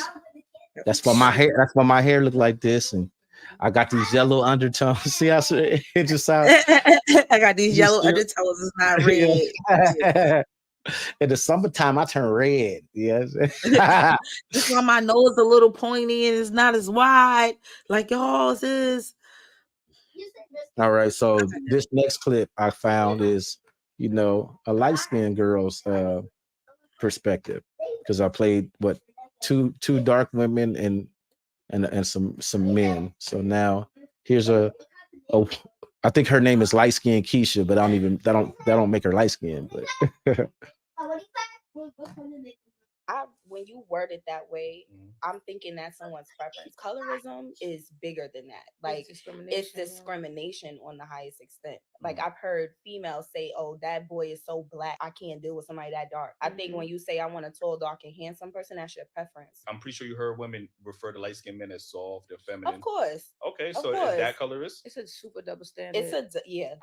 That's why my hair. That's why my hair look like this, and I got these yellow undertones. See how it just sounds. I got these yellow undertones. It's not red. In the summertime, I turn red. Yes. Just why my nose a little pointy and it's not as wide like y'all's is. All right. So this next clip I found is, a light-skinned girl's perspective, because I played two dark women and some men. So now here's I think her name is light skinned Keisha, but that don't make her light skinned. But when you word it that way, I'm thinking that's someone's preference. Colorism is bigger than that. Like, it's discrimination on the highest extent. Like, I've heard females say, "Oh, that boy is so black, I can't deal with somebody that dark." I think when you say I want a tall, dark, and handsome person, that's your preference. I'm pretty sure you heard women refer to light-skinned men as soft or feminine. Of course. Okay, so is that colorist? It's a super double standard. I can say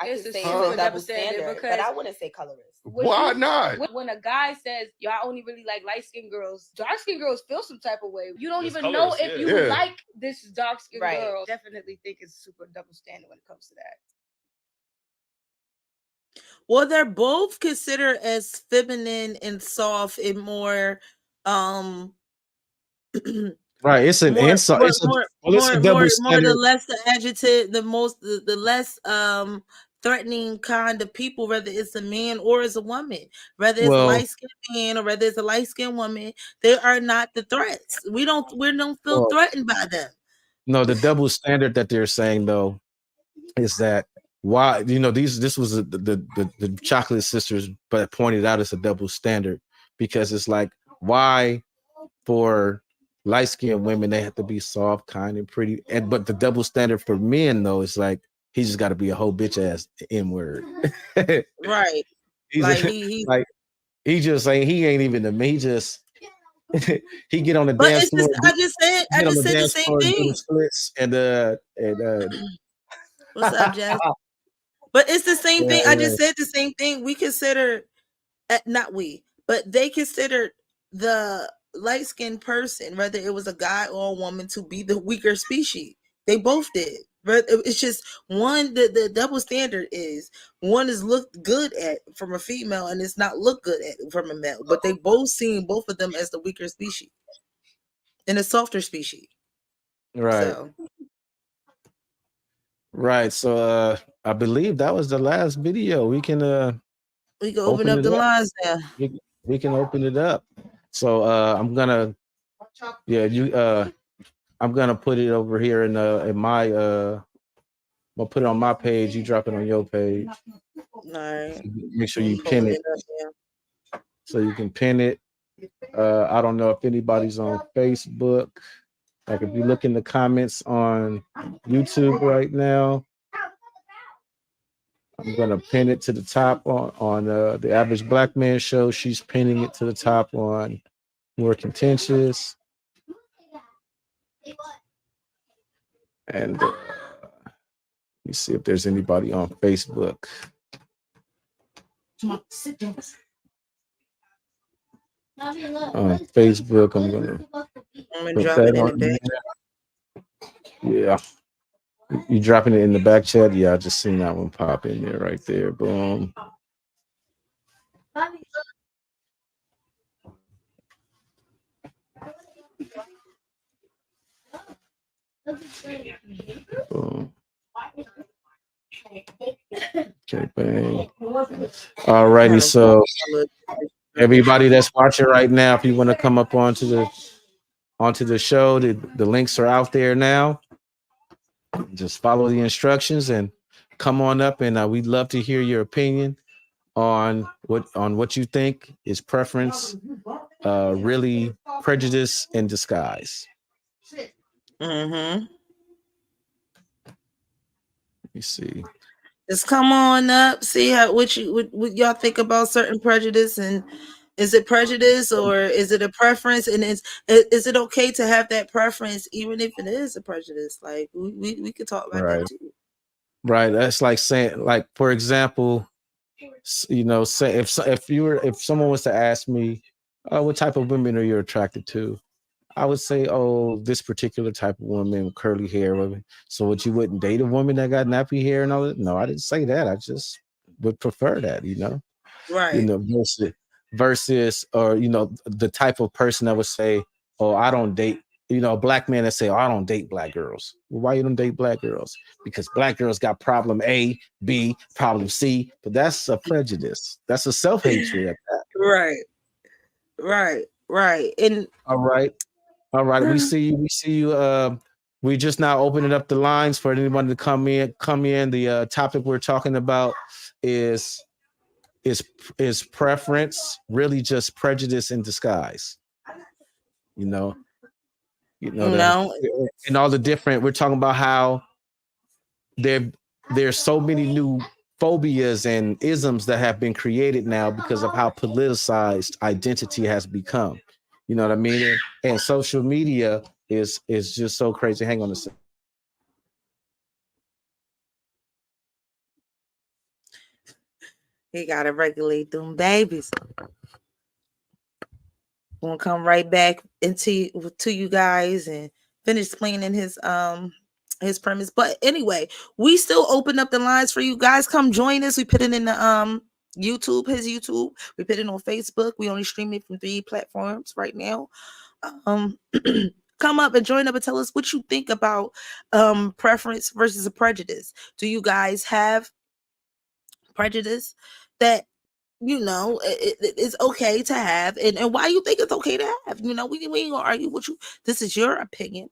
it's a double standard, but I wouldn't say colorist. Why not? When a guy says, "Yo, I only really like light-skinned girls," dark-skinned girls feel some type of way. You don't It's even colorist, know if you like this dark-skinned girl. Definitely think it's super double standard when it comes to that. Well, they're both considered as feminine and soft and more right, it's an insult. It's a double standard. The less the adjective, the less threatening kind of people, whether it's a man or it's a woman, whether it's a light-skinned man or whether it's a light-skinned woman, they are not the threats. We don't feel threatened by them. No, the double standard that they're saying though is that why this was the chocolate sisters, but pointed out it's a double standard, because it's like, why for light-skinned women they have to be soft, kind, and pretty, but the double standard for men though is like, he just got to be a whole bitch ass N-word. Right. He just saying he ain't even the man. He just he get on the dance floor. I just said the same thing. Splits and what's up, Jess? But it's the same thing. I just said the same thing. We consider, not we, but they considered the light-skinned person, whether it was a guy or a woman, to be the weaker species. They both did. But it's just one, the double standard is one is looked good at from a female and it's not looked good at from a male. But they both seen both of them as the weaker species and a softer species. Right. So Right. So I believe that was the last video. We can open up it the up. lines now. We can open it up. So I'm gonna I'm gonna put it over here in my I'll put it on my page, you drop it on your page. All right. Make sure you pin it. So you can pin it. I don't know if anybody's on Facebook. Like if you look in the comments on YouTube right now, I'm gonna pin it to the top on the Average Black Man Show. She's pinning it to the top on Moure Contentious. And let me see if there's anybody on Facebook. On Facebook, I'm gonna drop it in the back. Yeah. You dropping it in the back chat? Yeah, I just seen that one pop in there right there. Boom. Boom. Okay, bang. All righty, so everybody that's watching right now, if you want to come up onto the show, the links are out there now. Just follow the instructions and come on up, and we'd love to hear your opinion on what you think is preference, really prejudice in disguise. Mm-hmm. Let me see. Just come on up, see what y'all think about certain prejudice, and is it prejudice or is it a preference, and is it okay to have that preference even if it is a prejudice? Like we could talk about that too. Right. That's like saying, like, for example, say if someone was to ask me, what type of women are you attracted to? I would say, oh, this particular type of woman with curly hair. So you wouldn't date a woman that got nappy hair and all that? No, I didn't say that. I just would prefer that, Right. Versus or the type of person that would say, oh, I don't date, a black man that say, oh, I don't date black girls. Well, why you don't date black girls? Because black girls got problem A, B, problem C. But that's a prejudice. That's a self-hatred at that. Right. And all right. We see you. We just now opening up the lines for anyone to come in. The topic we're talking about is preference really just prejudice in disguise? And all the different. We're talking about how there's so many new phobias and isms that have been created now because of how politicized identity has become. You know what I mean? And social media is just so crazy. Hang on a second. He gotta regulate them babies. Gonna come right back to you guys and finish explaining his premise. But anyway, we still open up the lines for you guys. Come join us. We put it in the YouTube, his YouTube. We put it on Facebook. We only stream it from 3 platforms right now. Come up and join up and tell us what you think about preference versus a prejudice. Do you guys have prejudice that it's okay to have, and why you think it's okay to have? We ain't gonna argue with you. This is your opinion.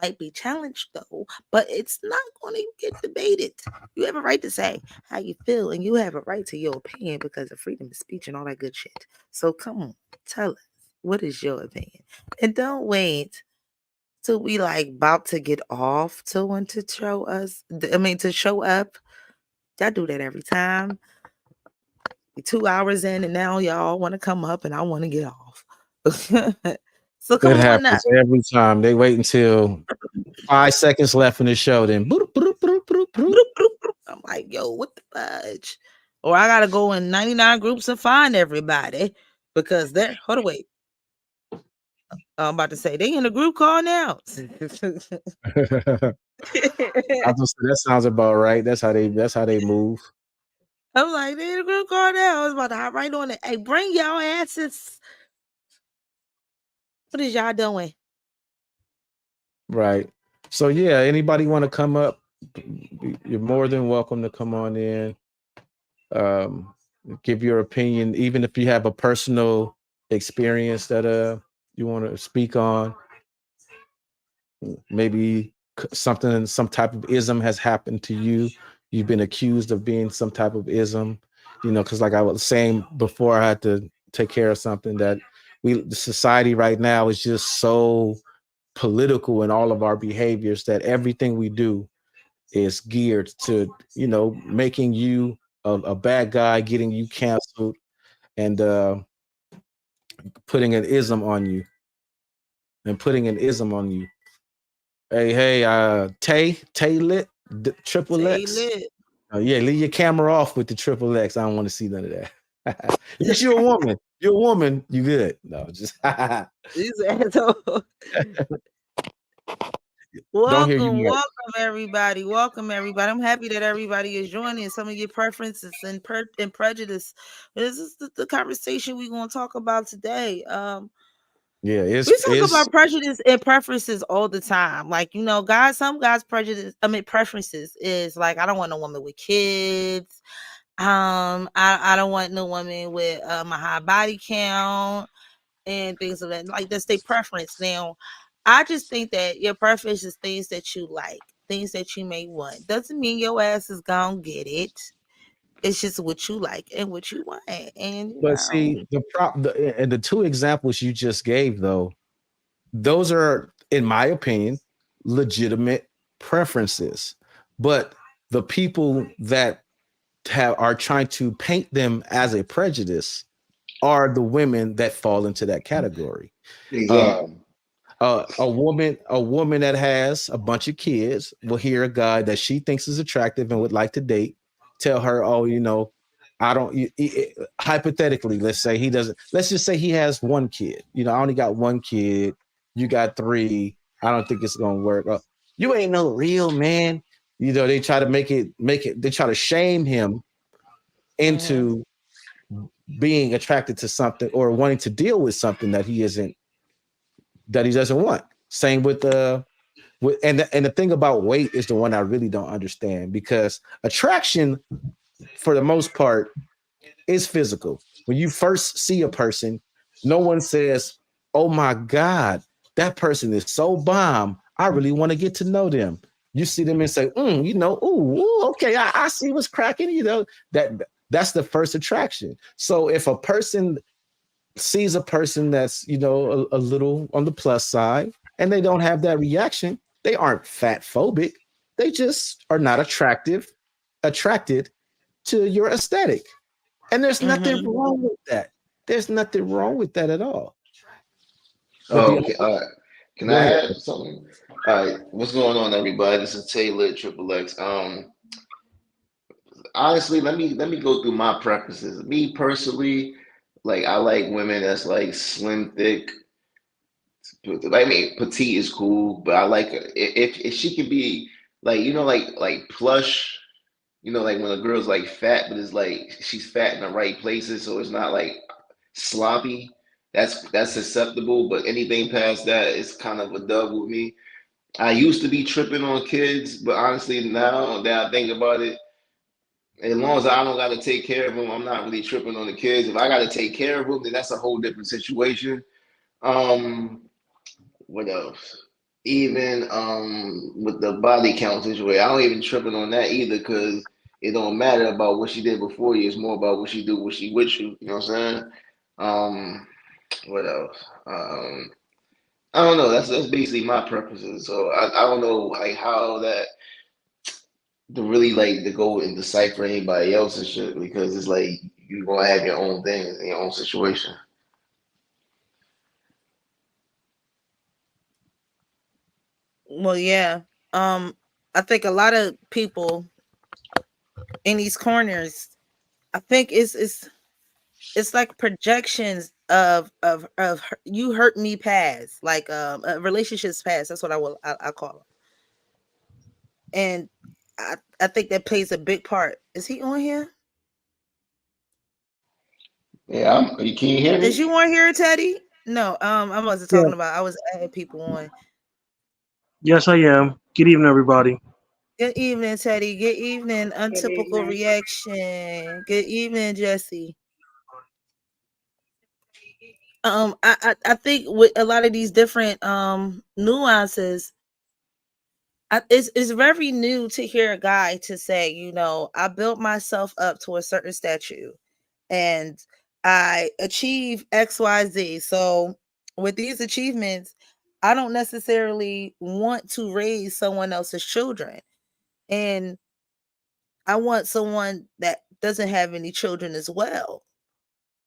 Might be challenged though, but it's not going to get debated. You have a right to say how you feel, and you have a right to your opinion because of freedom of speech and all that good shit. So come on, tell us, what is your opinion? And don't wait till we like about to get off to want to show us. To show up. Y'all do that every time. 2 hours in, and now y'all want to come up, and I want to get off. So come it on happens up. every time. They wait until 5 seconds left in the show, then boop, boop, boop, boop, boop. I'm like, yo, what the fudge? Or I gotta go in 99 groups and find everybody because they're. Hold on, wait. I'm about to say they in a group call now. I just that sounds about right. That's how they move. I'm like, they in a group call now. I was about to hop right on it. Hey, bring y'all asses. What is y'all doing? Right. So yeah, anybody want to come up? You're more than welcome to come on in. Um, give your opinion, even if you have a personal experience that you want to speak on. Maybe some type of ism has happened to you. You've been accused of being some type of ism, because like I was saying before, I had to take care of something that the society right now is just so political in all of our behaviors that everything we do is geared to, making you a bad guy, getting you canceled, and putting an ism on you Hey, Tay lit, triple Say X. lit. Yeah, leave your camera off with the triple X. I don't want to see none of that. Yes, you're a woman. You're a woman. You good? No, just These assholes. don't hear you Welcome, right. welcome everybody. Welcome everybody. I'm happy that everybody is joining. Some of your preferences and prejudice. This is the conversation we're gonna talk about today. Yeah, We talk about prejudice and preferences all the time. Like, some guys' preferences is like, I don't want no woman with kids. I don't want no woman with a high body count and things of that. Like, that's their preference. Now, I just think that your preference is things that you like, things that you may want. Doesn't mean your ass is gonna get it. It's just what you like and what you want. And But see, the two examples you just gave, though, those are, in my opinion, legitimate preferences. But the people that are trying to paint them as a prejudice are the women that fall into that category. Exactly. A woman that has a bunch of kids will hear a guy that she thinks is attractive and would like to date, tell her, oh, I don't, hypothetically, let's just say he has one kid. I only got one kid. You got three. I don't think it's going to work. You ain't no real man. They try to they try to shame him into being attracted to something or wanting to deal with something that he doesn't want. Same with the thing about weight is the one I really don't understand, because attraction, for the most part, is physical. When you first see a person, no one says, "Oh my God, that person is so bomb. I really want to get to know them." You see them and say, okay, I see what's cracking. That's the first attraction. So if a person sees a person that's a little on the plus side and they don't have that reaction, they aren't fat phobic. They just are not attracted to your aesthetic. And there's nothing wrong with that. There's nothing wrong with that at all. Okay, all right. Can Go I ahead. add something? All right, what's going on, everybody? This is Taylor Triple X. Honestly, let me go through my preferences. Me personally, like I like women that's like slim, thick. I mean, petite is cool, but I like her if she could be like like plush. Like when a girl's like fat, but it's like she's fat in the right places, so it's not like sloppy. That's acceptable, but anything past that is kind of a dub with me. I used to be tripping on kids, but honestly, now that I think about it, as long as I don't got to take care of them, I'm not really tripping on the kids. If I got to take care of them, then that's a whole different situation. Um, what else? Even with the body count situation, I don't even tripping on that either because it don't matter about what she did before you. It's more about what she do when she with you. You know what I'm saying? What else? I don't know. That's basically my preferences. So I don't know like how that to really like to go and decipher anybody else's shit because it's like you're gonna have your own thing in your own situation. Well, yeah. I think a lot of people in these corners, I think it's like projections you hurt me past, like relationships past. That's what I call them. And I think that plays a big part. Is he on here? Yeah, can you hear Is me? you on here, Teddy? No, I wasn't talking about. I was adding people on. Yes, I am. Good evening, everybody. Good evening, Teddy. Good evening, Untypical evening. Reaction. Good evening, Jesse. I think with a lot of these different nuances, it's very new to hear a guy to say, you know, I built myself up to a certain statue and I achieve XYZ. So with these achievements, I don't necessarily want to raise someone else's children. And I want someone that doesn't have any children as well.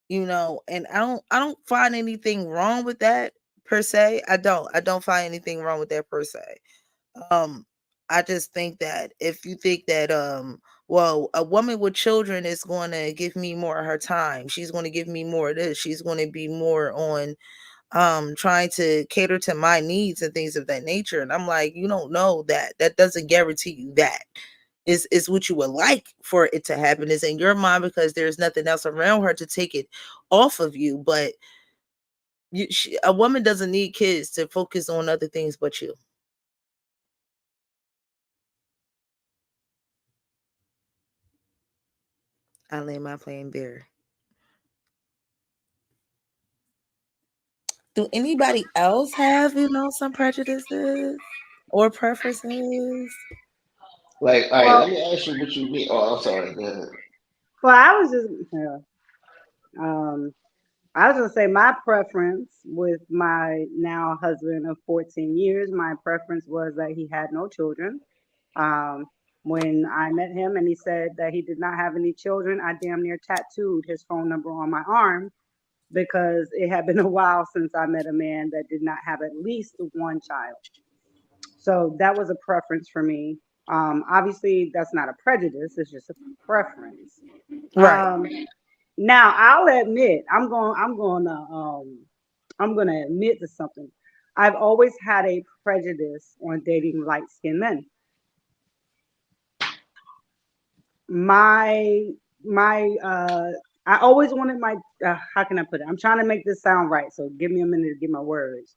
You know, and I don't find anything wrong with that per se. I don't find anything wrong with that per se. Um, I just think that if you think that well, a woman with children is going to give me more of her time. She's going to give me more of this. She's going to be more on trying to cater to my needs and things of that nature. And I'm like, you don't know that. That doesn't guarantee you that. Is what you would like for it to happen is in your mind because there's nothing else around her to take it off of you. But a woman doesn't need kids to focus on other things but you. I lay my plane there. Do anybody else have, you know, some prejudices or preferences? Like, all right, Well, let me ask you what you mean. Oh, I'm sorry. Go ahead. well, I was gonna say my preference with my now husband of 14 years, my preference was that he had no children. Um, when I met him and he said that he did not have any children, I damn near tattooed his phone number on my arm because it had been a while since I met a man that did not have at least one child. So that was a preference for me. Obviously, that's not a prejudice; it's just a preference. Right. Now, I'll admit, I'm gonna admit to something. I've always had a prejudice on dating light-skinned men. My I always wanted my how can I put it? I'm trying to make this sound right, so give me a minute to get my words.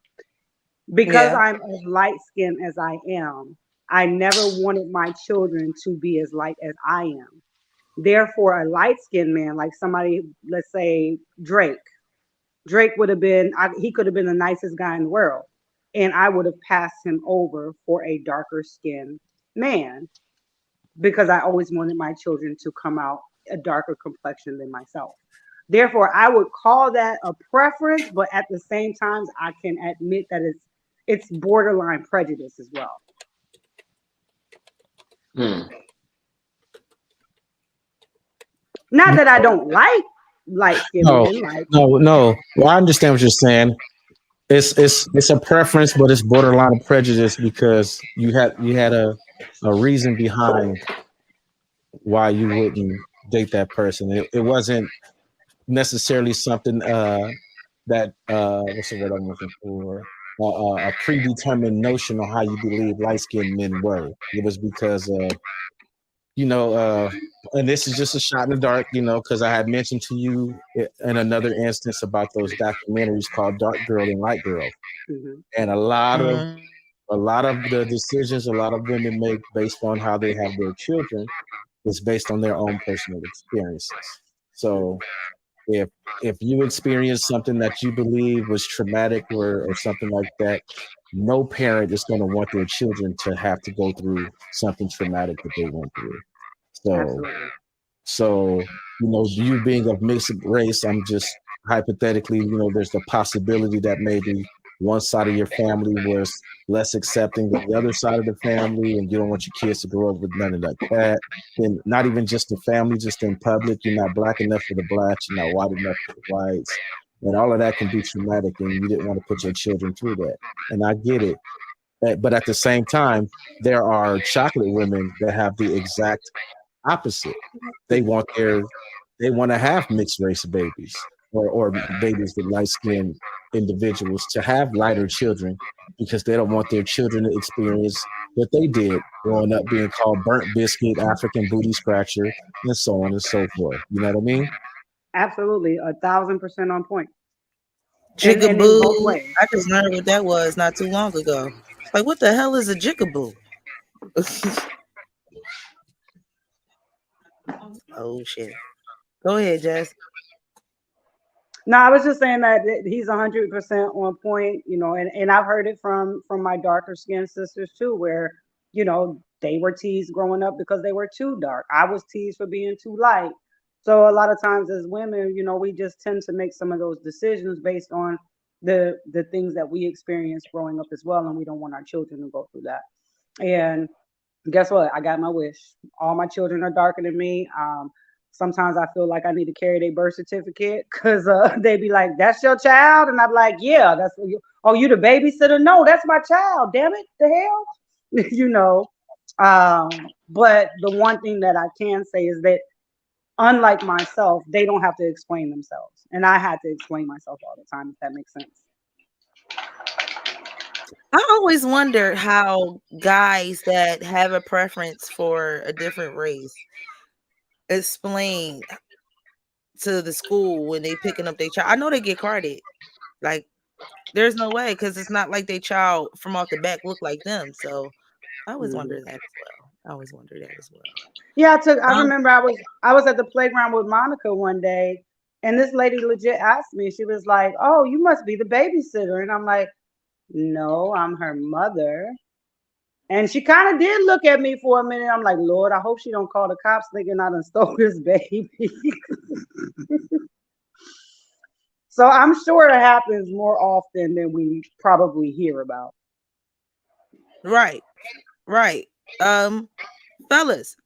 Because Yeah. I'm as light skinned as I am, I never wanted my children to be as light as I am. Therefore, a light skinned man, like somebody, let's say Drake would have been, he could have been the nicest guy in the world. And I would have passed him over for a darker skinned man because I always wanted my children to come out a darker complexion than myself. Therefore, I would call that a preference, but at the same time, I can admit that it's borderline prejudice as well. Not that I don't like light skinned No, men, like no. Well, I understand what you're saying. It's a preference, but it's borderline prejudice because you had a reason behind why you wouldn't date that person. It wasn't necessarily something that what's the word I'm looking for? A predetermined notion on how you believe light skinned men were. It was because you know, and this is just a shot in the dark, you know, because I had mentioned to you in another instance about those documentaries called Dark Girl and Light Girl, and a lot of the decisions a lot of women make based on how they have their children is based on their own personal experiences. So if you experience something that you believe was traumatic or something like that, no parent is going to want their children to have to go through something traumatic that they went through. So absolutely. so, you know, you being of mixed race, I'm just hypothetically, you know, there's the possibility that maybe one side of your family was less accepting than the other side of the family, and you don't want your kids to grow up with none of like that. And not even just the family, just in public, you're not black enough for the blacks, you're not white enough for the whites. And all of that can be traumatic, and you didn't want to put your children through that. And I get it. But at the same time, there are chocolate women that have the exact opposite. They want to have mixed race babies, or babies with light skinned individuals to have lighter children because they don't want their children to experience what they did growing up, being called burnt biscuit, African booty scratcher, and so on and so forth. You know what I mean? Absolutely, 1,000% on point. And in both Jigaboo. ways. I just learned what that was not too long ago. Like, what the hell is a jigaboo? Oh shit. Go ahead, Jess. No, I was just saying that he's 100% on point, and I've heard it from my darker skinned sisters too, where they were teased growing up because they were too dark. I was teased for being too light. So a lot of times as women, we just tend to make some of those decisions based on the things that we experienced growing up as well, and we don't want our children to go through that. And guess what? I got my wish. All my children are darker than me. Sometimes I feel like I need to carry their birth certificate because they be like, "That's your child," and I'm like, "Yeah, that's you." Oh, you the babysitter? No, that's my child. Damn it, the hell, But the one thing that I can say is that, unlike myself, they don't have to explain themselves, and I had to explain myself all the time. If that makes sense. I always wondered how guys that have a preference for a different race explain to the school when they picking up their child. I know they get carded. Like, there's no way, because it's not like their child from off the back look like them. So I always wonder that as well. Yeah, I remember I was at the playground with Monica one day, and this lady legit asked me. She was like, "Oh, you must be the babysitter," and I'm like, "No, I'm her mother." And she kind of did look at me for a minute. I'm like, "Lord, I hope she don't call the cops thinking I done stole this baby." So I'm sure it happens more often than we probably hear about. Right. Fellas.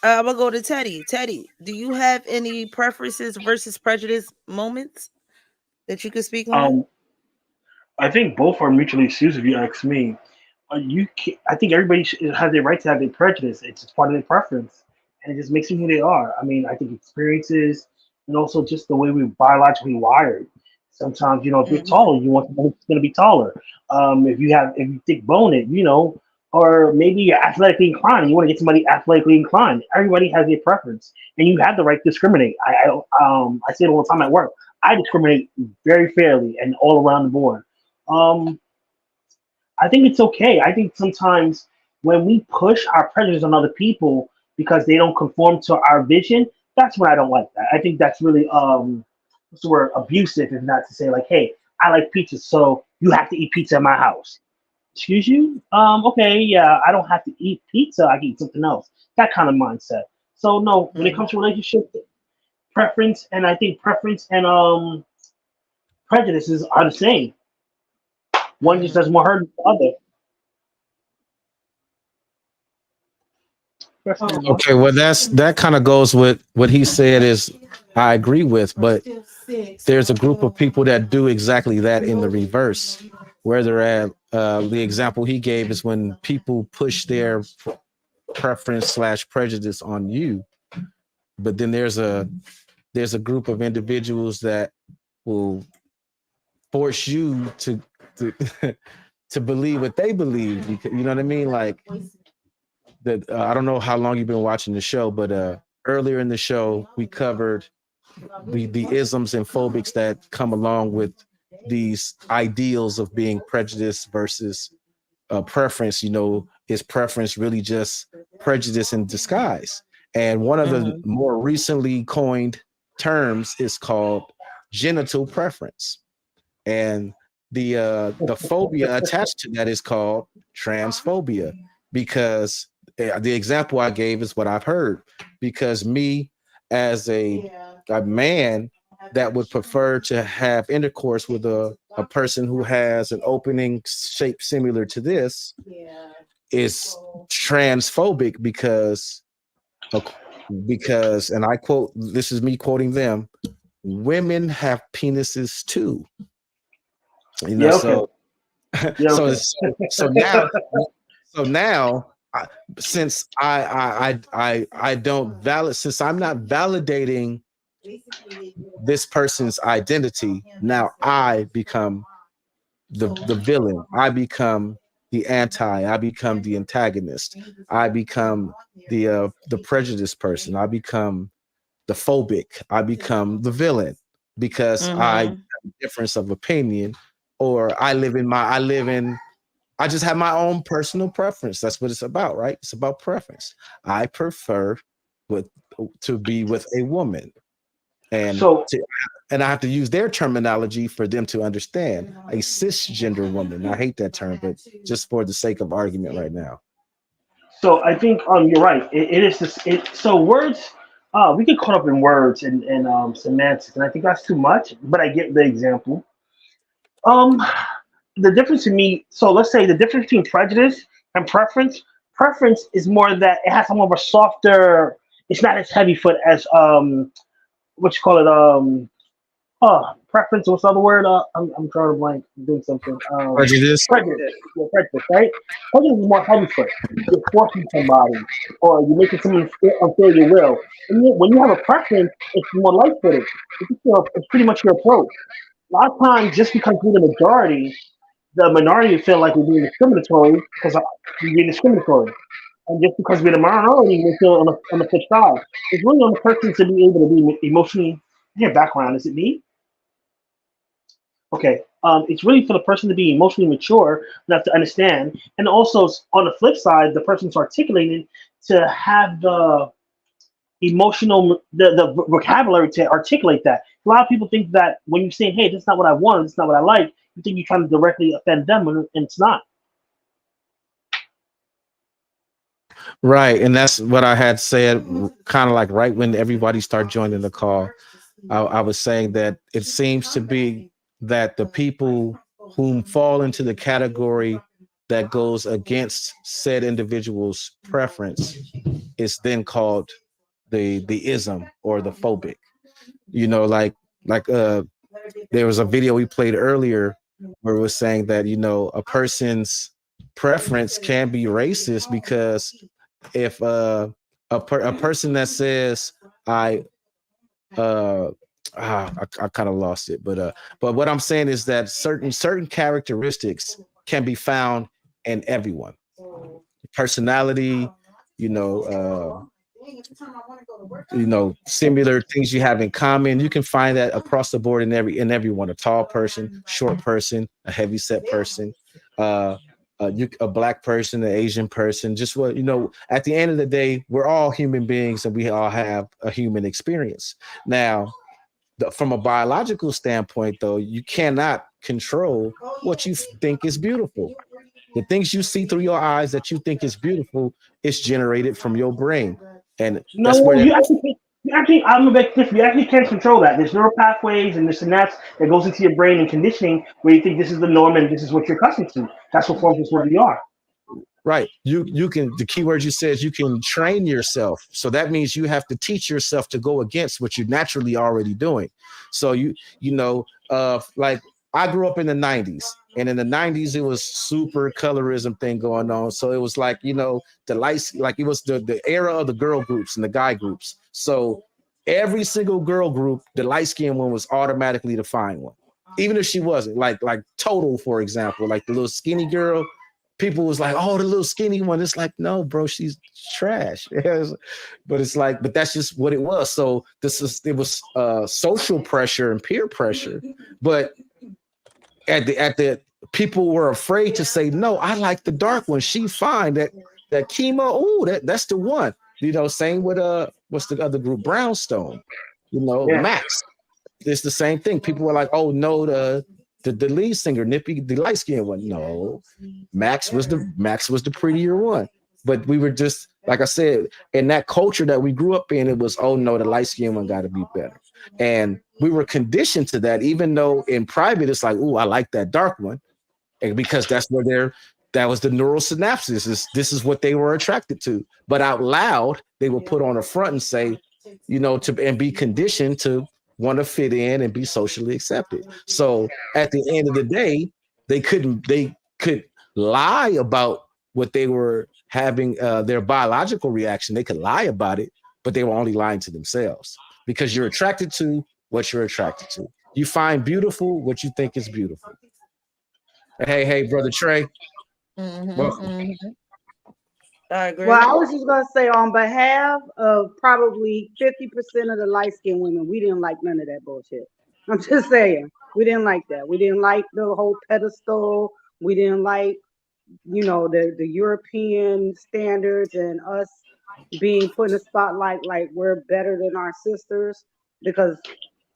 I'm gonna go to Teddy. Teddy, do you have any preferences versus prejudice moments that you could speak on? I think both are mutually exclusive. If you ask me, I think everybody has their right to have their prejudice. It's just part of their preference, and it just makes them who they are. I mean, I think experiences and also just the way we're biologically wired. Sometimes, if you're taller, you want someone who's going to be taller. If you thick bone it, or maybe you're athletically inclined, you want to get somebody athletically inclined. Everybody has their preference, and you have the right to discriminate. I say it all the time at work. I discriminate very fairly and all around the board. I think it's okay. I think sometimes when we push our prejudice on other people because they don't conform to our vision, that's when I don't like that. I think that's really what's the word, abusive, if not to say like, hey, I like pizza, so you have to eat pizza at my house. Excuse you? Okay, yeah, I don't have to eat pizza, I can eat something else. That kind of mindset. So no, when it comes to relationship preference, and I think preference and prejudices are the same. One just does more hurt than the other. Okay, well that kind of goes with what he said is I agree with, but there's a group of people that do exactly that in the reverse, where they're at. The example he gave is when people push their preference / prejudice on you, but then there's a group of individuals that will force you to to believe what they believe. You know what I mean? Like that. I don't know how long you've been watching the show, but earlier in the show we covered the isms and phobics that come along with these ideals of being prejudiced versus preference. Is preference really just prejudice in disguise? And one of the more recently coined terms is called genital preference, and the phobia attached to that is called transphobia, because the example I gave is what I've heard. Because me, as a man that would prefer to have intercourse with a person who has an opening shape similar to this, is transphobic because and I quote, this is me quoting them, women have penises too. So now since I don't valid, since I'm not validating this person's identity, now I become the villain. I become the anti. I become the antagonist. I become the prejudiced person. I become the phobic. I become the villain because I have a difference of opinion, or I just have my own personal preference. That's what it's about, right? It's about preference. I prefer to be with a woman, and So I have to use their terminology for them to understand a cisgender woman. I hate that term, but just for the sake of argument right now. So I think you're right. It is this. So words, we get caught up in words and semantics, and I think that's too much. But I get the example. Um, the difference to me. So let's say the difference between prejudice and preference. Preference is more that it has some of a softer. It's not as heavy foot as what you call it. Preference. What's the other word? I'm drawing a blank. I'm doing something. Prejudice. Prejudice. Yeah, prejudice, right? Prejudice is more heavy foot. You're forcing somebody, or you're making someone unfair your will. And when you have a preference, it's more light footed. It's pretty much your approach. A lot of times, just because we're the majority, the minority feel like we're being discriminatory because we're being discriminatory. And just because we're the minority, we feel on the flip side. It's really on the person to be able to be emotionally. Your background, is it me? Okay. It's really for the person to be emotionally mature enough to understand, and also on the flip side, the person's articulating to have the the vocabulary to articulate that. A lot of people think that when you're saying, "Hey, this is not what I want, this is not what I like," you think you're trying to directly offend them, and it's not. Right. And that's what I had said kind of like right when everybody started joining the call. I was saying that it seems to be that the people whom fall into the category that goes against said individual's preference is then called the ism or the phobic. You know, like there was a video we played earlier where it was saying that, you know, a person's preference can be racist because if a person that says I uh I kind of lost it, but what I'm saying is that certain characteristics can be found in everyone. Personality, you know, similar things you have in common. You can find that across the board in everyone. A tall person, short person, a heavy set person, a black person, an Asian person. Just what you know. At the end of the day, we're all human beings, and we all have a human experience. Now, from a biological standpoint, though, you cannot control what you think is beautiful. The things you see through your eyes that you think is beautiful is generated from your brain, and that's No, where that. I'm a bit different. You actually can't control that. There's neural pathways and this and that goes into your brain and conditioning where you think this is the norm and this is what you're accustomed to. That's what forms us what we are. Right. You can, the key word you said is you can train yourself. So that means you have to teach yourself to go against what you're naturally already doing. So like I grew up in the 90s, and in the 90s it was super colorism thing going on. So it was like, the lights, like it was the era of the girl groups and the guy groups. So every single girl group, the light skinned one was automatically the fine one. Even if she wasn't, like Total, for example, like the little skinny girl, people was like, oh, the little skinny one. It's like, no, bro, she's trash. But it's like, but that's just what it was. So it was social pressure and peer pressure. But at the people were afraid to say, no, I like the dark one. She fine. That chemo, oh, that's the one. Same with what's the other group? Brownstone, Yeah. Max. It's the same thing. People were like, oh no, the lead singer, Nippy, the light skinned one. No, Max was the prettier one. But we were just, like I said, in that culture that we grew up in, it was, oh no, the light skinned one got to be better. And we were conditioned to that, even though in private it's like, oh, I like that dark one. And because that's where that was the neural synapses. This is what they were attracted to. But out loud, they would put on a front and say, and be conditioned to want to fit in and be socially accepted. So at the end of the day, they could lie about what they were having, their biological reaction. They could lie about it, but they were only lying to themselves. because you're attracted to what you're attracted to. You find beautiful what you think is beautiful. Hey, brother Trey. Welcome. I agree. Well, I was just gonna say, on behalf of probably 50% of the light skinned women, we didn't like none of that bullshit. I'm just saying, we didn't like that. We didn't like the whole pedestal. We didn't like, the European standards and us being put in the spotlight like we're better than our sisters, because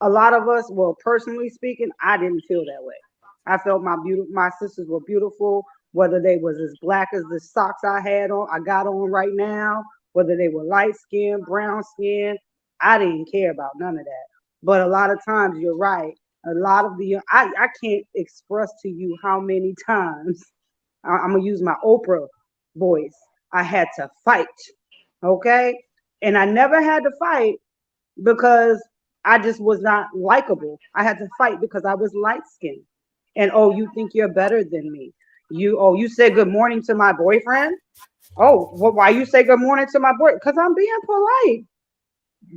a lot of us, well, personally speaking, I didn't feel that way. I felt my sisters were beautiful, whether they was as black as the socks I got on right now, whether they were light skinned, brown skinned. I didn't care about none of that. But a lot of times, you're right. A lot of I can't express to you how many times I'm gonna use my Oprah voice. I had to fight, okay, and I never had to fight because I just was not likable. I had to fight because I was light skinned. And oh, you think you're better than me? You said good morning to my boyfriend? Oh, well, why you say good morning to my boy? Because I'm being polite,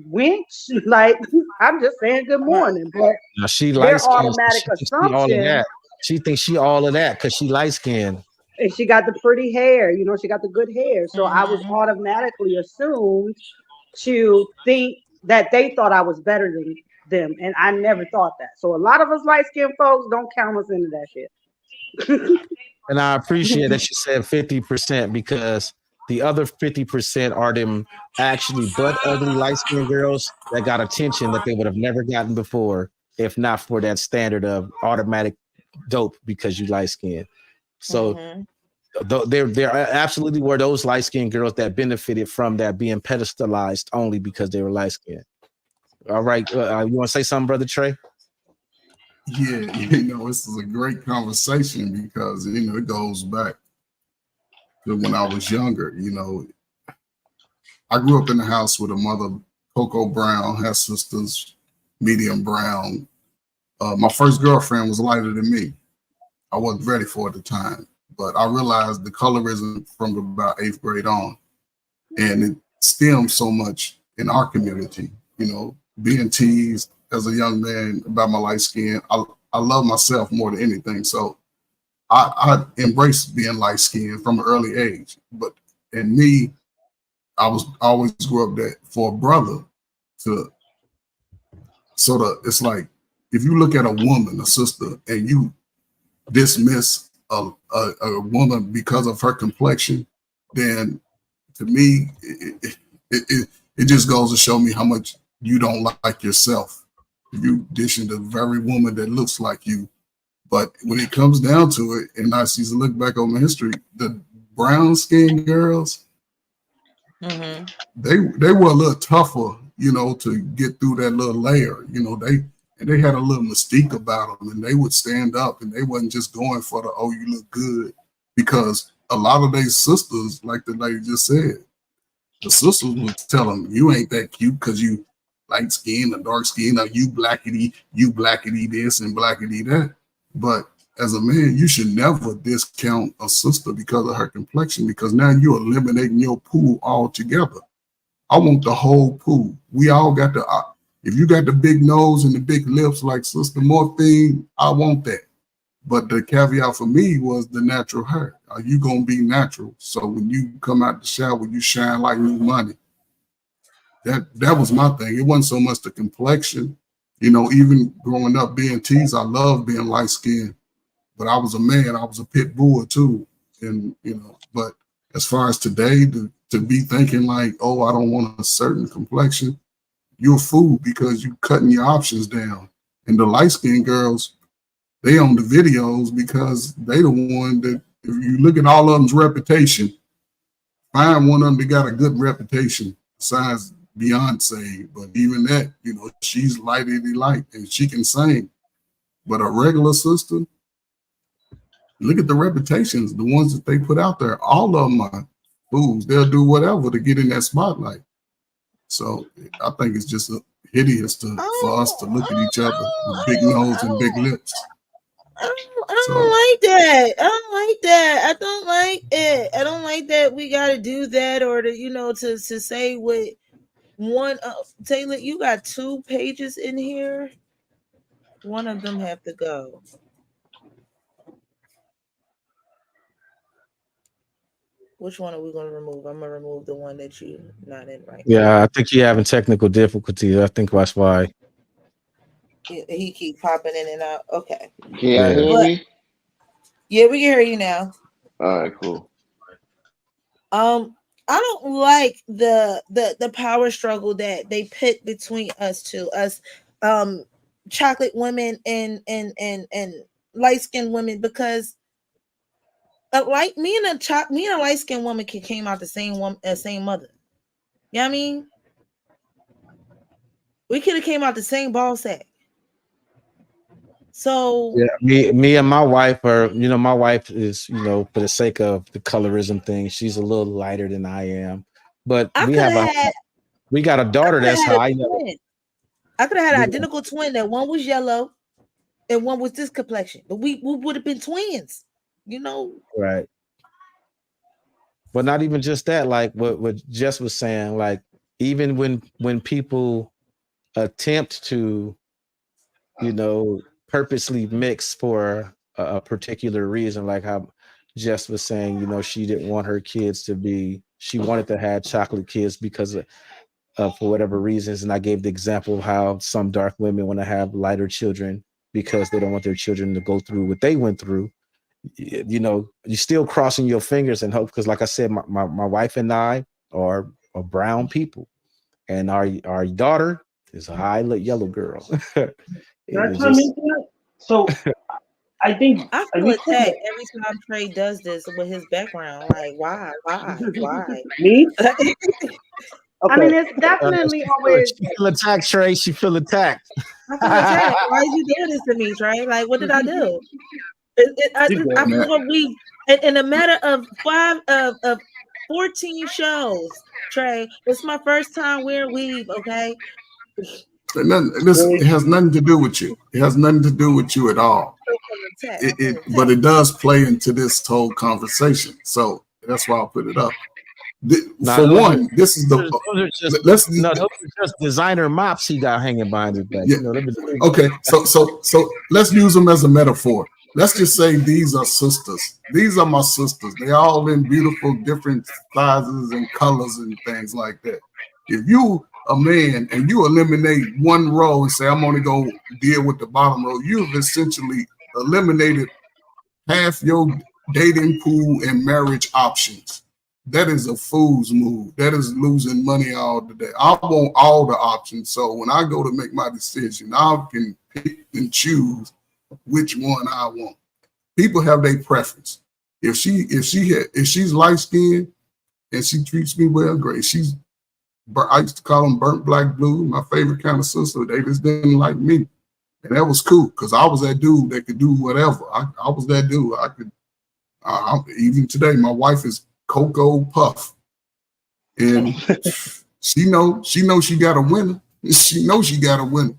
wench. Like, I'm just saying good morning. But Now she light their skinned. automatic She all of assumption, that. She thinks she all of that because she light skinned. and she got the pretty hair, she got the good hair. So I was automatically assumed to think that they thought I was better than them. And I never thought that. So a lot of us light skinned folks don't count us into that shit. And I appreciate that you said 50% because the other 50% are them actually butt ugly light skinned girls that got attention that they would have never gotten before if not for that standard of automatic dope because you light skinned. So there absolutely were those light skinned girls that benefited from that being pedestalized only because they were light skinned. All right, you want to say something, brother Trey? Yeah, this is a great conversation because it goes back to when I was younger. I grew up in a house with a mother, cocoa brown, had sisters, medium brown. My first girlfriend was lighter than me. I wasn't ready for it at the time, but I realized the colorism from about 8th grade on, and it stemmed so much in our community. Being teased as a young man about my light skin. I love myself more than anything. So I embraced being light skinned from an early age. But in me, I always grew up that for a brother to it's like if you look at a woman, a sister, and you dismiss a woman because of her complexion, then to me, it just goes to show me how much you don't like yourself. You dishing the very woman that looks like you. But when it comes down to it, and I see to look back on my history, the brown skinned girls, they were a little tougher, to get through that little layer. They had a little mystique about them, and they would stand up, and they wasn't just going for the "oh, you look good," because a lot of these sisters, like the lady just said, the sisters would tell them, "You ain't that cute because you light skin or dark skin, or you blackity this and blackity that." But as a man, you should never discount a sister because of her complexion, because now you're eliminating your pool altogether. I want the whole pool. We all got if you got the big nose and the big lips like Sister Morphine, I want that. But the caveat for me was the natural hair. Are you going to be natural? So when you come out the shower, you shine like new money. That was my thing. It wasn't so much the complexion. Even growing up being teased, I loved being light skinned. But I was a man. I was a pit bull too. And, but as far as today, to be thinking like, oh, I don't want a certain complexion, you're a fool because you cutting your options down. And the light skinned girls, they own the videos because they the one that, if you look at all of them's reputation, find one of them that got a good reputation besides Beyonce. But even that, she's lightly light and she can sing. But a regular sister, look at the reputations, the ones that they put out there. All of them are fools. They'll do whatever to get in that spotlight. So I think it's just hideous for us to look at each other with big nose and big lips. I don't like that. I don't like that. I don't like it. I don't like that we got to do that, or to to say what one Taylor, you got 2 pages in here. One of them have to go. Which one are we going to remove? I'm going to remove the one that you're not in right now. Yeah, I think you're having technical difficulties. I think that's why. He keep popping in and out. Okay. Can y'all hear me? Yeah, we can hear you now. All right, cool. I don't like the power struggle that they pit between us two, chocolate women and light-skinned women, because like me and a light-skinned woman came out the same mother. You know what I mean? We could have came out the same ball sack. So yeah, me and my wife are, my wife is, for the sake of the colorism thing, she's a little lighter than I am. But we got a daughter that's high. I could have had an identical twin that one was yellow and one was this complexion, but we would have been twins, Right. But not even just that, like what Jess was saying, like even when people attempt to, purposely mix for a particular reason, like how Jess was saying, she didn't want her kids she wanted to have chocolate kids because for whatever reasons. And I gave the example of how some dark women want to have lighter children because they don't want their children to go through what they went through. You're still crossing your fingers and hope, because like I said, my wife and I are brown people, and our daughter is a high yellow girl. So I think I feel attacked every time Trey does this with his background. Like, why? Me? Okay. I mean, it's definitely always. She feel attacked, Trey. She feel attacked. I feel attacked. Why are you doing this to me, Trey? Like, what did I do? I feel we in a matter of 14 shows, Trey. It's my first time wearing weave. Okay. It has nothing to do with you. It has nothing to do with you at all. But it does play into this whole conversation. So that's why I put it up. This is those are just designer mops he got hanging behind his back. Yeah. Okay, so let's use them as a metaphor. Let's just say these are sisters. These are my sisters. They're all in beautiful different sizes and colors and things like that. If you a man and you eliminate one row and say, I'm only going to deal with the bottom row, you've essentially eliminated half your dating pool and marriage options. That is a fool's move. That is losing money all the day. I want all the options. So when I go to make my decision, I can pick and choose which one I want. People have their preference. If she's light skinned and she treats me well, great. I used to call them burnt black blue, my favorite kind of sister. They just didn't like me. And that was cool because I was that dude that could do whatever. I was that dude. I could, even today, my wife is Cocoa Puff. And she know she got a winner. She knows she got a winner.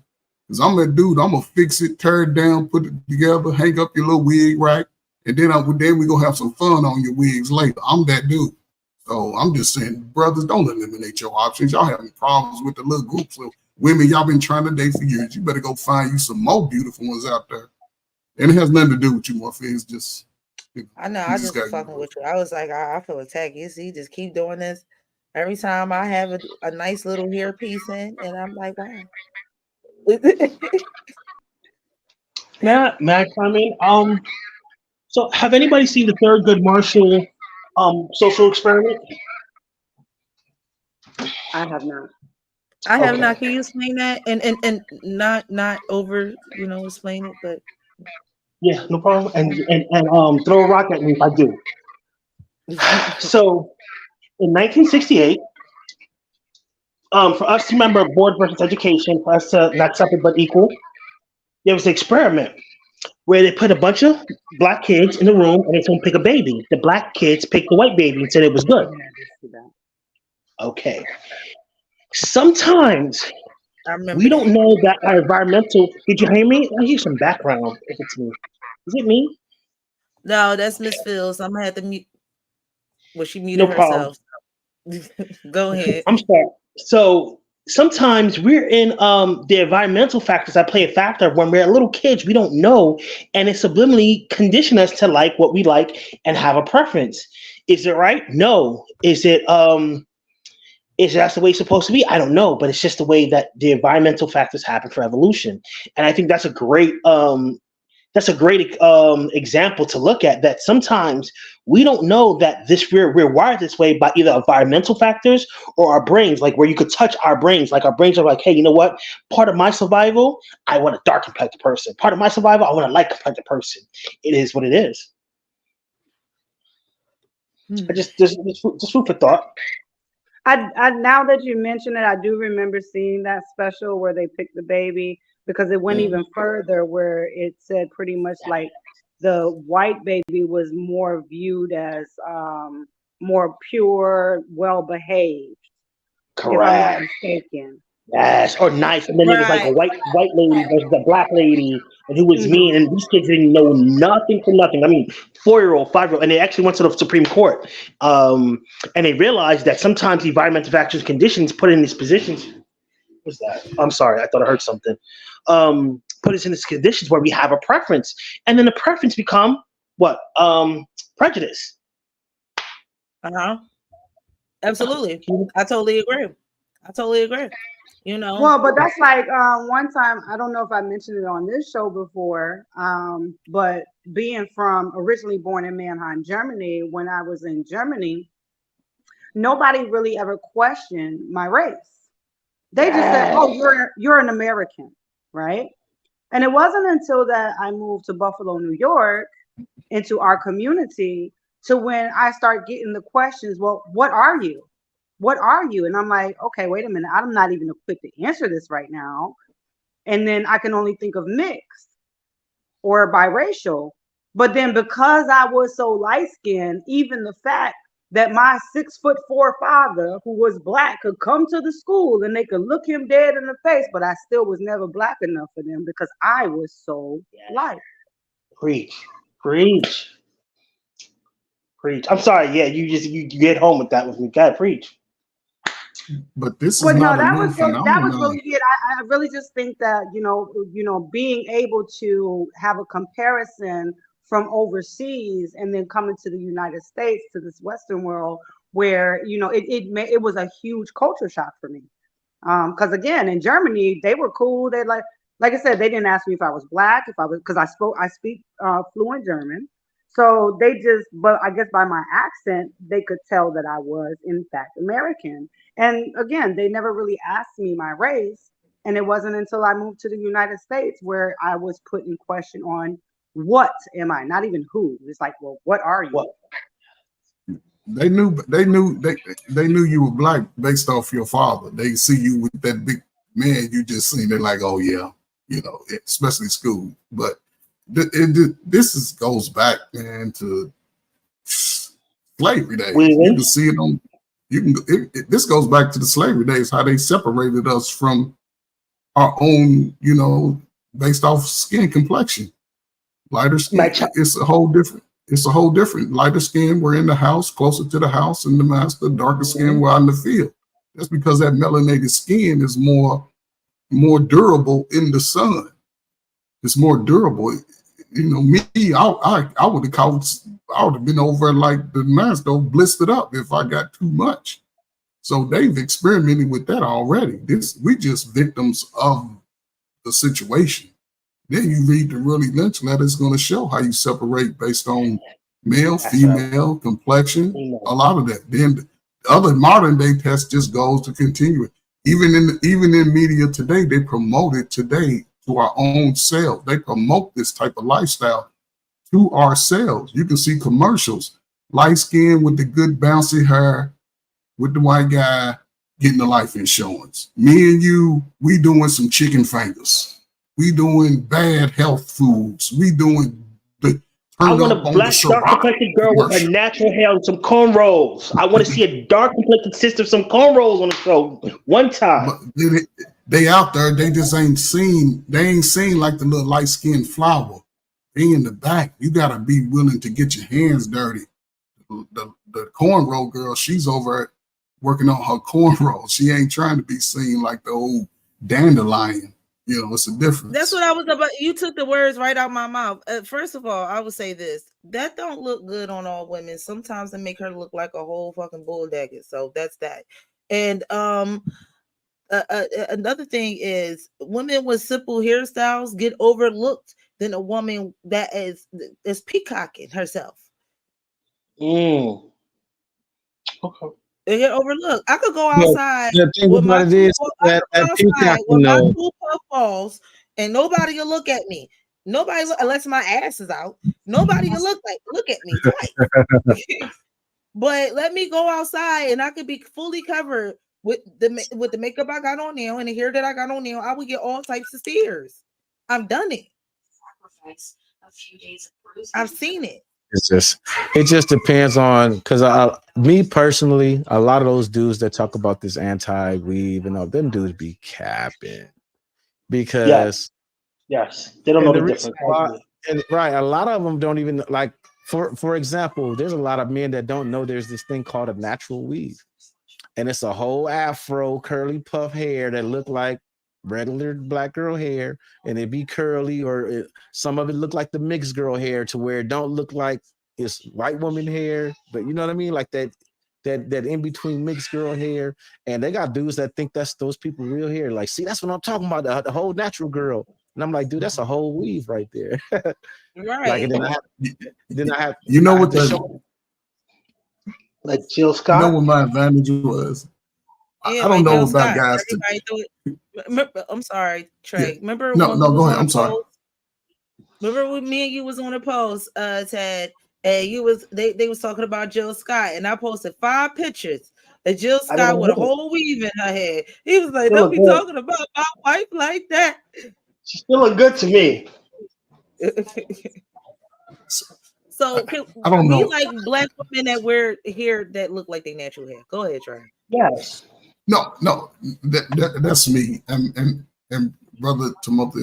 Because I'm that dude, I'm going to fix it, tear it down, put it together, hang up your little wig right. And then we going to have some fun on your wigs later. I'm that dude. So I'm just saying, brothers, don't eliminate your options. Y'all having problems with the little groups of women y'all been trying to date for years. You better go find you some more beautiful ones out there. And it has nothing to do with you, Morphe. It's just, I know. I just fucking with you. I was like, I feel attacked. You see, just keep doing this. Every time I have a nice little hairpiece in, and I'm like, wow. May I come in? So have anybody seen the Thurgood Marshall social experiment? I have not. I have not. Can you explain that? And not over, explain it, but yeah, no problem. And throw a rock at me if I do. So in 1968, for us to remember board versus education, for us to not separate but equal, there was an experiment where they put a bunch of black kids in the room and they told them pick a baby. The black kids picked the white baby and said it was good. Okay. Sometimes we don't know that our environmental. Did you hear me? I hear some background. If it's me, is it me? No, that's Miss Fields. I'm gonna have to mute. Well, she muted herself. Go ahead. I'm sorry. So sometimes we're in the environmental factors that play a factor when we're little kids. We don't know, and it subliminally condition us to like what we like and have a preference. Is it right? No. Is that's the way it's supposed to be? I don't know, but it's just the way that the environmental factors happen for evolution. And I think that's a great example to look at, that sometimes we don't know that we're wired this way by either environmental factors or our brains, like where you could touch our brains. Like our brains are like, hey, you know what? Part of my survival, I want a dark complected person. Part of my survival, I want a light complected person. It is what it is. I just food for thought. I now that you mention it, I do remember seeing that special where they picked the baby, because it went even further, where it said pretty much like the white baby was more viewed as more pure, well behaved. Correct. If I'm not mistaken. Yes, or nice. And then it was like a white lady versus a black lady, and who was mean. And these kids didn't know nothing from nothing. I mean, 4-year-old, 5-year-old, and they actually went to the Supreme Court. And they realized that sometimes environmental factors, conditions put in these positions. What's that? I'm sorry, I thought I heard something. Put us in these conditions where we have a preference, and then the preference become what? Prejudice. Absolutely. I totally agree. You know. Well, but that's like one time, I don't know if I mentioned it on this show before, but being originally born in Mannheim, Germany, when I was in Germany, nobody really ever questioned my race. They just said, "Oh, you're an American," right? And it wasn't until that I moved to Buffalo, New York, into our community, to when I start getting the questions, well, what are you? What are you? And I'm like, okay, wait a minute. I'm not even equipped to answer this right now. And then I can only think of mixed or biracial. But then because I was so light-skinned, even the fact that my 6'4" father, who was black, could come to the school and they could look him dead in the face, but I still was never black enough for them because I was so light. Preach. I'm sorry. Yeah, you get home with that with me. God, preach. But this is But no, not a that new was phenomenon. really it. I really just think that being able to have a comparison from overseas and then coming to the United States, to this Western world, where it was a huge culture shock for me. Because again, in Germany, they were cool. They like I said, they didn't ask me if I was black, because I speak fluent German. So but I guess by my accent, they could tell that I was in fact American. And again, they never really asked me my race. And it wasn't until I moved to the United States where I was put in question on what am I, not even who. It's like, well, what are you? They knew you were black based off your father. They see you with that big man you just seen. They're like, oh yeah, especially school. But this goes back, man, to slavery days. You can see it on. This goes back to the slavery days, how they separated us from our own, based off skin complexion. Lighter skin, it's a whole different. Lighter skin, we're in the house, closer to the house, and the master. Darker skin, we're out in the field. That's because that melanated skin is more durable in the sun. It's more durable. Me, I would have been over like the master, blistered up if I got too much. So they've experimented with that already. We just victims of the situation. Then you read the Willie Lynch letter, it's going to show how you separate based on male, female, complexion, a lot of that. Then the other modern day test just goes to continue it. Even in media today, they promote it today to our own self. They promote this type of lifestyle to ourselves. You can see commercials, light skin with the good bouncy hair, with the white guy getting the life insurance. Me and you, we doing some chicken fingers. We doing bad health foods. We doing I want a black dark complected girl with her natural hair and some cornrows. I want to see a dark complected sister with some cornrows on the show one time. But they out there, they just ain't seen like the little light skinned flower. They in the back. You gotta be willing to get your hands dirty. The cornrow girl, she's over working on her cornrows. She ain't trying to be seen like the old dandelion. You know, it's a difference. That's what I was about. You took the words right out my mouth. First of all, I would say this: that don't look good on all women. Sometimes they make her look like a whole fucking bulldagger. So that's that. And another thing is, women with simple hairstyles get overlooked than a woman that is peacocking herself. Okay. They get overlooked. I could go Yeah, outside the thing with my about it two. is I that could at go Peacock, outside you with my know, two puff balls, and nobody will look at me. Nobody, unless my ass is out. Nobody will look at me twice. But let me go outside, and I could be fully covered with the makeup I got on now and the hair that I got on now. I would get all types of stares. I've done it. I've seen it. it just depends on, because me personally, a lot of those dudes that talk about this anti-weave and all them dudes be capping because Yes. They don't know and the the reason difference. why, and right, a lot of them don't even like. For example, there's a lot of men that don't know there's this thing called a natural weave, and it's a whole afro curly puff hair that look like regular black girl hair, and it be curly, or some of it look like the mixed girl hair to where it don't look like it's white woman hair, but you know what I mean, like that in between mixed girl hair. And they got dudes that think that's those people real hair. Like, see, that's what I'm talking about, the whole natural girl. And I'm like, dude, that's a whole weave right there. Like, Right. and then I have You know I have what to the show. Like Jill you know Scott. what my advantage was? Yeah, I don't like know Jill about Scott. guys to Everybody thought. Remember, I'm sorry, yeah. Trey. Remember No, when we no, go was ahead. on I'm a sorry. post? Remember when me and you was on a post, Ted, and you was they was talking about Jill Scott, and I posted 5 pictures of Jill I never Scott with a heard it. whole weave in her head. He was like, Still "Don't look be good. talking about my wife like that." She still look good to me. So I don't we know. like black women that wear hair that look like they natural hair. Go ahead, Trey. Yes. No, that's me. And brother Timothy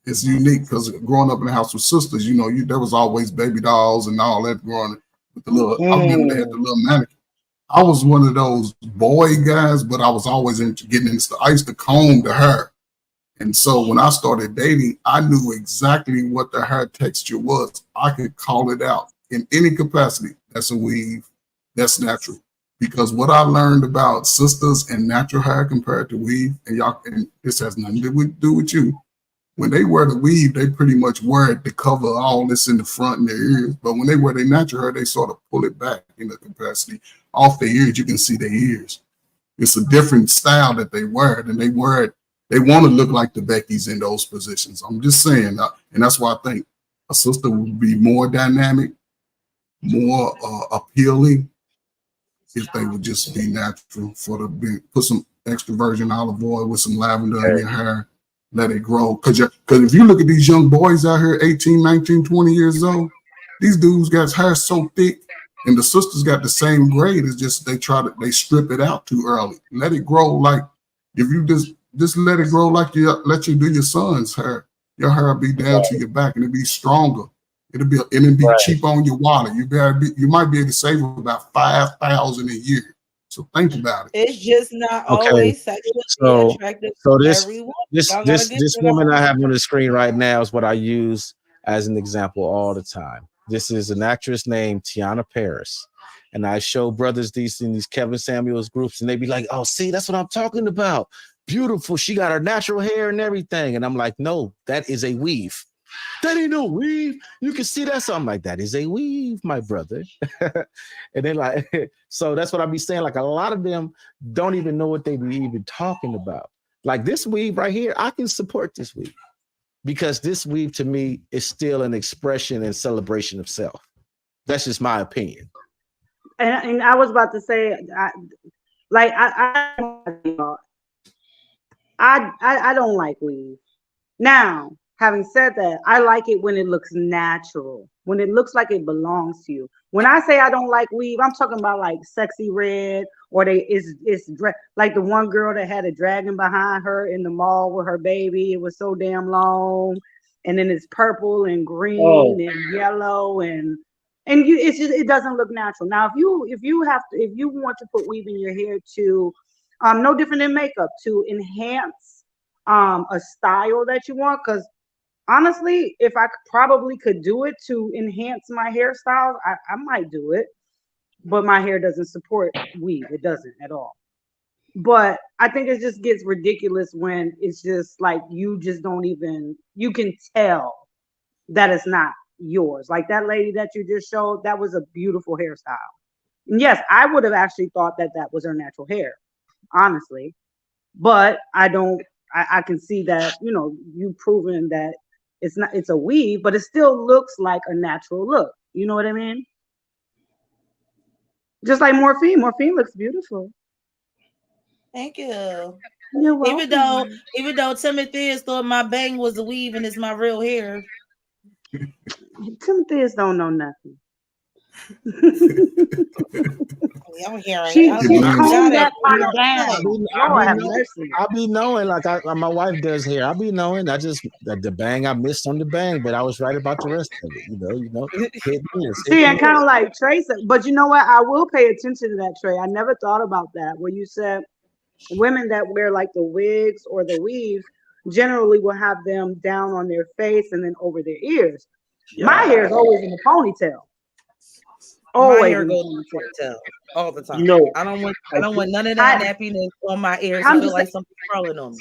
is unique because growing up in the house with sisters, you know, there was always baby dolls and all that growing with the little. I remember they had the little mannequin. I was one of those boy guys, but I was always getting into. I used to comb the hair, and so when I started dating, I knew exactly what the hair texture was. I could call it out in any capacity. That's a weave. That's natural. Because what I learned about sisters and natural hair compared to weave, and this has nothing to do with you. When they wear the weave, they pretty much wear it to cover all this in the front and their ears. But when they wear their natural hair, they sort of pull it back in the capacity. Off their ears, you can see their ears. It's a different style that they wear it, and they wear it. They want to look like the Beckys in those positions. I'm just saying, and that's why I think a sister would be more dynamic, more appealing if they would just be natural. Put some extra virgin olive oil with some lavender in your hair, let it grow. Because if you look at these young boys out here, 18, 19, 20 years old, these dudes got hair so thick, and the sisters got the same grade. It's just they strip it out too early. Let it grow like, if you just let it grow like let you do your son's hair. Your hair will be down to your back and it'll be stronger. It'll be cheap on your wallet. You might be able to save about $5,000 a year. So think about it. It's just not Okay, always sexually so attractive so to this everyone. this Y'all gotta this get this to woman I the have on the screen right now is what I use as an example all the time. This is an actress named Tiana Paris, and I show brothers these in these Kevin Samuels groups, and they be like, "Oh, see, that's what I'm talking about. Beautiful. She got her natural hair and everything." And I'm like, "No, that is a weave. That ain't no weave. You can see that." So I'm like, "That is a weave, my brother." And then like, so that's what I be saying. Like, a lot of them don't even know what they be even talking about. Like this weave right here, I can support this weave because this weave to me is still an expression and celebration of self. That's just my opinion. And I was about to say, I don't like weave. Now, having said that, I like it when it looks natural, when it looks like it belongs to you. When I say I don't like weave, I'm talking about like sexy red, or like the one girl that had a dragon behind her in the mall with her baby. It was so damn long, and then it's purple and green and yellow, and and it doesn't look natural. Now, if you want to put weave in your hair to, no different than makeup, to enhance a style that you want, because honestly, if I probably could do it to enhance my hairstyle, I might do it, but my hair doesn't support weave. It doesn't at all. But I think it just gets ridiculous when it's just like you just don't even, you can tell that it's not yours. Like that lady that you just showed, that was a beautiful hairstyle. And yes, I would have actually thought that that was her natural hair, honestly. But I can see that, you proven that it's not, it's a weave, but it still looks like a natural look. You know what I mean? Just like Morphine. Morphine looks beautiful. Thank you. You're welcome. Even though Timothy thought my bang was a weave and it's my real hair. Timothy don't know nothing. I'm hearing She it. combed that part down. Lord have mercy. I be knowing, like my wife does hair. I be knowing. I just the bang I missed on the bang, but I was right about the rest of it. Hit this. See, I kind of like Trace, but you know what? I will pay attention to that, Trey. I never thought about that. Where you said women that wear like the wigs or the weaves generally will have them down on their face and then over their ears. Yeah. My hair is always in a ponytail. Always my hair goes in a ponytail all the time. I don't want none of that nappiness on my ears. I feel like something's crawling on me.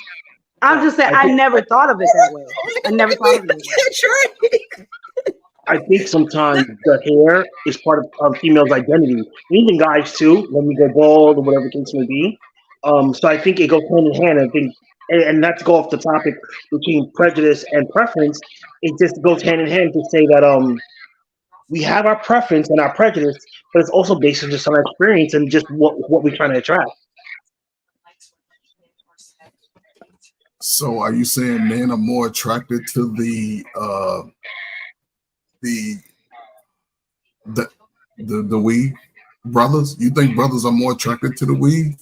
I'm just saying, I never thought of it that way. I never thought of it that way. I think sometimes the hair is part of females' identity, even guys too. When we go bald or whatever the case may be. So I think it goes hand in hand. I think, and not to go off the topic between prejudice and preference, it just goes hand in hand to say that we have our preference and our prejudice, but it's also based on just our experience and just what we're trying to attract. So, are you saying men are more attracted to the weave? Brothers, you think brothers are more attracted to the weave?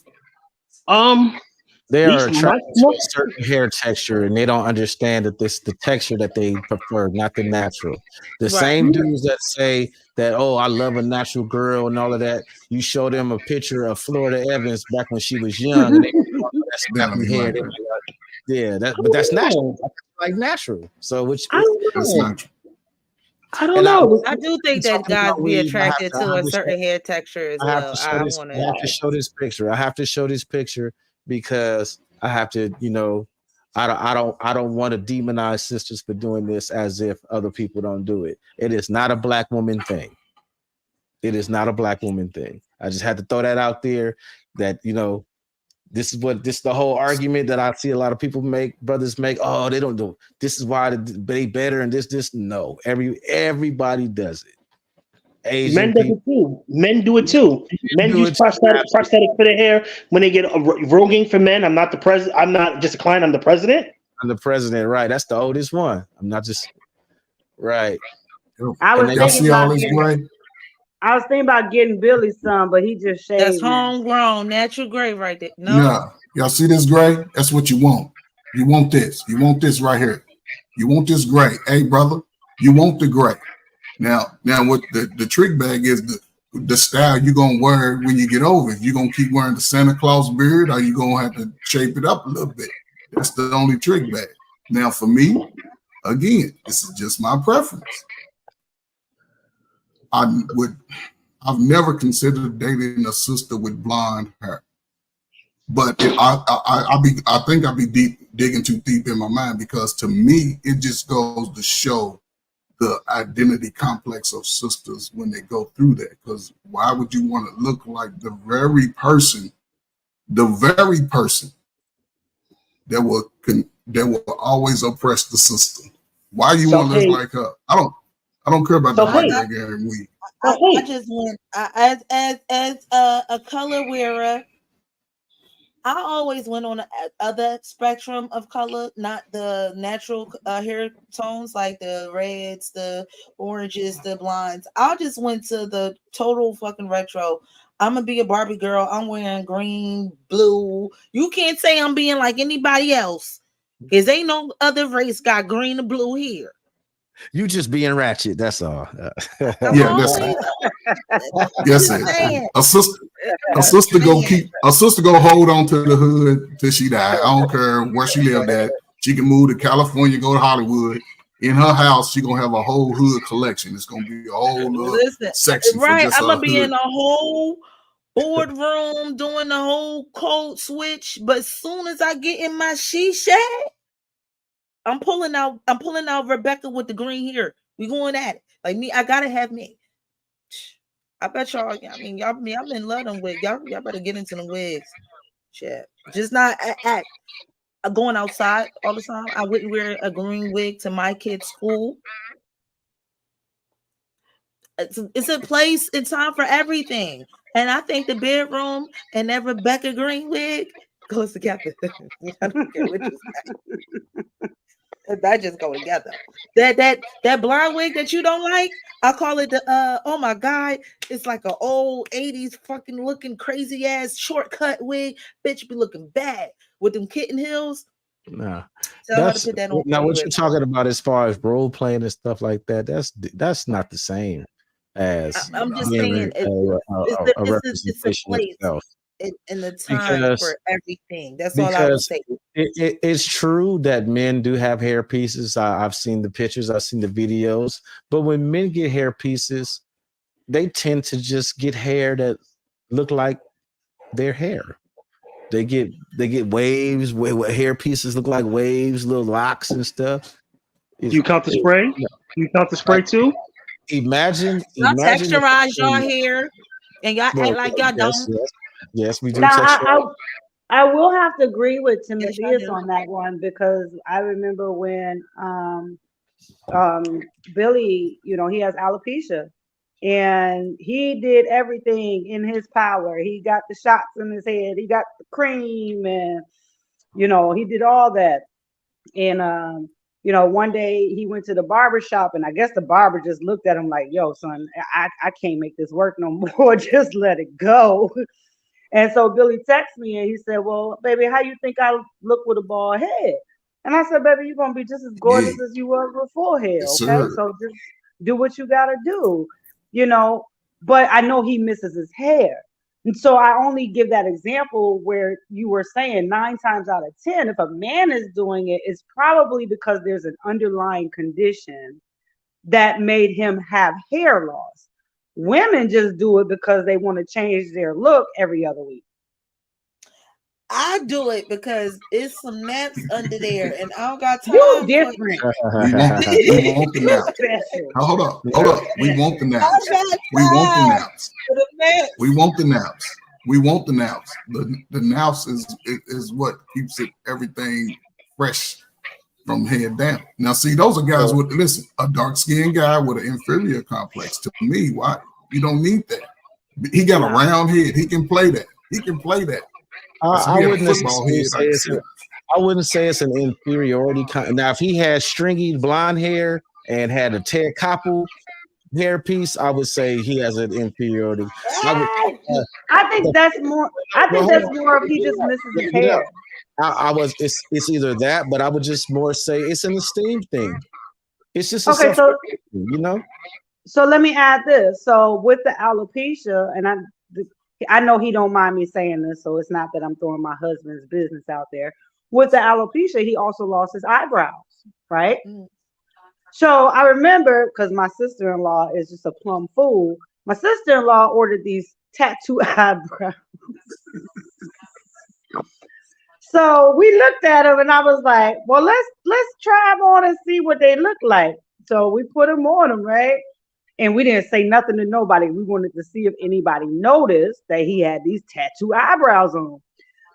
They are attracted to a certain hair texture, and they don't understand that the texture that they prefer, not the natural. The same dudes that say that, oh, I love a natural girl and all of that. You show them a picture of Florida Evans back when she was young, and they oh, that's snappy hair. But that's natural. That's like natural. So which that's natural. I don't know. I do think that guys be attracted to a certain hair texture as well. I have to show this picture. I have to show this picture because I have to, I don't want to demonize sisters for doing this as if other people don't do it. It is not a black woman thing. It is not a black woman thing. I just had to throw that out there that, this is the whole argument that I see a lot of people brothers make. Oh, they don't do it. This is why they better and this. No, everybody does it. Men do it too. Men do it too. Men use prosthetic for their hair when they get roguing for men. I'm not the president. I'm not just a client. I'm the president. I'm the president, right? That's the oldest one. I'm not just right. I was thinking about getting Billy some, but he just shaved. That's homegrown, natural gray right there. No. Yeah. Y'all see this gray? That's what you want. You want this. You want this right here. You want this gray. Hey, brother, you want the gray. Now what the trick bag is the style you're going to wear when you get over it. You're going to keep wearing the Santa Claus beard or you're going to have to shape it up a little bit. That's the only trick bag. Now, for me, again, this is just my preference. I've never considered dating a sister with blonde hair, but I think I'd be digging too deep in my mind because to me it just goes to show the identity complex of sisters when they go through that. Because why would you want to look like the very person that will always oppress the sister? Why you want to look like her? I don't care about the white hair and weave. I just want as a color wearer. I always went on the other spectrum of color, not the natural hair tones like the reds, the oranges, the blondes. I just went to the total fucking retro. I'm gonna be a Barbie girl. I'm wearing green, blue. You can't say I'm being like anybody else, because ain't no other race got green or blue hair. You just being ratchet. That's all. Yeah, that's it. Yes, it. A sister go hold on to the hood till she die. I don't care where she lived at. She can move to California, go to Hollywood. In her house, she gonna have a whole hood collection. It's gonna be a whole section for right? just I'm her gonna be hood. in a whole boardroom doing the whole code switch, but as soon as I get in my shed, I'm pulling out Rebecca with the green hair. We going at it. Like me, I gotta have me. I bet y'all. I mean, y'all been love them wigs. Y'all better get into the wigs. Shit, just not at going outside all the time. I wouldn't wear a green wig to my kid's school. It's a place and time for everything, and I think the bedroom and that Rebecca green wig goes together. I don't care what you say. That just go together. That blonde wig that you don't like, I call it the oh my god, it's like an old 80s fucking looking crazy ass shortcut wig. Bitch be looking bad with them kitten heels. No, Tell her to put that on. now what you're talking about as far as role playing and stuff like that. That's not the same as I'm just being saying a it's a representation of place self. in the time Because for everything. That's all I would say. it's true that men do have hair pieces. I've seen the pictures, I've seen the videos, but when men get hair pieces, they tend to just get hair that look like their hair. They get waves where hair pieces look like waves, little locks and stuff. Do you count the spray? Yeah. Do you count the spray too? Imagine Texturize your hair, and y'all act like y'all don't. Yes, we do. Now, I will have to agree with Yes, I Timotheus do. on that one because I remember when Billy, he has alopecia, and he did everything in his power. He got the shots in his head, he got the cream, and he did all that. And one day he went to the barber shop, and I guess the barber just looked at him like, "Yo, son, I can't make this work no more. Just let it go." And so Billy texted me and he said, "Well, baby, how you think I look with a bald head?" And I said, "Baby, you're gonna be just as gorgeous as you were with full hair, Yes, okay? sir. So just do what you gotta do, you know." But I know he misses his hair. And so I only give that example where you were saying 9 times out of 10, if a man is doing it, it's probably because there's an underlying condition that made him have hair loss. Women just do it because they want to change their look every other week. I do it because it's some naps under there, and I don't got time. You different. We want the naps. Now, hold up. We want the naps. We want the naps. We want the naps. We want the naps. The naps is what keeps everything fresh from head down. Now, see, those are guys with a dark-skinned guy with an inferior complex. To me, why you don't need that? He got a round head. He can play that. I wouldn't say it's an inferiority. Now, if he had stringy blonde hair and had a Ted Koppel hairpiece, I would say he has an inferiority. I think that's more. I think that's more of he just misses his hair. It's either that, but I would just more say it's an esteem thing. It's just okay. So So let me add this. So with the alopecia, and I know he don't mind me saying this, so it's not that I'm throwing my husband's business out there. With the alopecia, he also lost his eyebrows, right? So I remember, because my sister-in-law is just a plumb fool, my sister-in-law ordered these tattoo eyebrows. So we looked at them, and I was like, well, let's try them on and see what they look like. So we put them on him, right? And we didn't say nothing to nobody. We wanted to see if anybody noticed that he had these tattoo eyebrows on.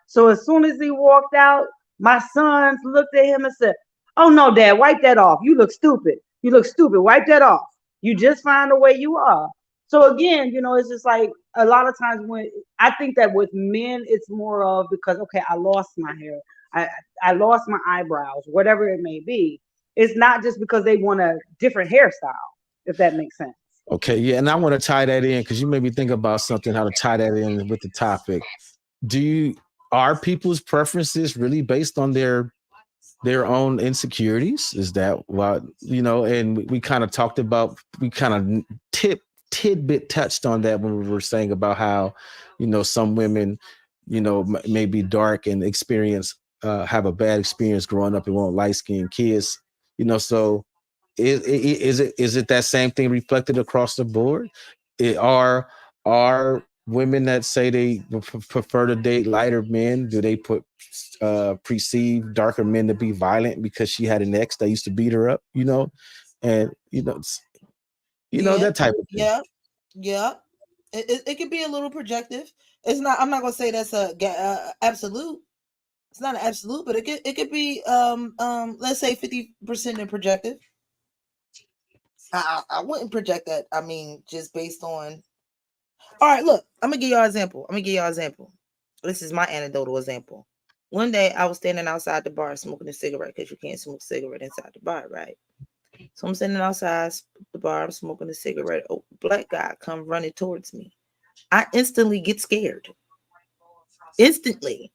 So as soon as he walked out, my sons looked at him and said, "Oh no, Dad, wipe that off. You look stupid. You look stupid. Wipe that off. You just find the way you are." So again, it's just like a lot of times when I think that with men, it's more of because, okay, I lost my hair. I lost my eyebrows, whatever it may be. It's not just because they want a different hairstyle, if that makes sense. Okay, yeah, and I want to tie that in because you made me think about something, how to tie that in with the topic. Are people's preferences really based on their their own insecurities. Is that what, and we kind of talked about, we kind of tidbit touched on that when we were saying about how, some women, may be dark and have a bad experience growing up and want light-skinned kids, so is it that same thing reflected across the board? Are women that say they prefer to date lighter men, do they perceive darker men to be violent because she had an ex that used to beat her up, and Yeah, that type of thing. yeah, yeah. It could be a little projective. It's not. I'm not gonna say that's absolute. It's not an absolute, but it could be let's say 50% in projective. I wouldn't project that. I mean, just based on. All right, look. I'm gonna give y'all an example. This is my anecdotal example. One day I was standing outside the bar smoking a cigarette because you can't smoke a cigarette inside the bar, right? So I'm standing outside the bar, I'm smoking a cigarette. Oh, black guy come running towards me. I instantly get scared. Instantly.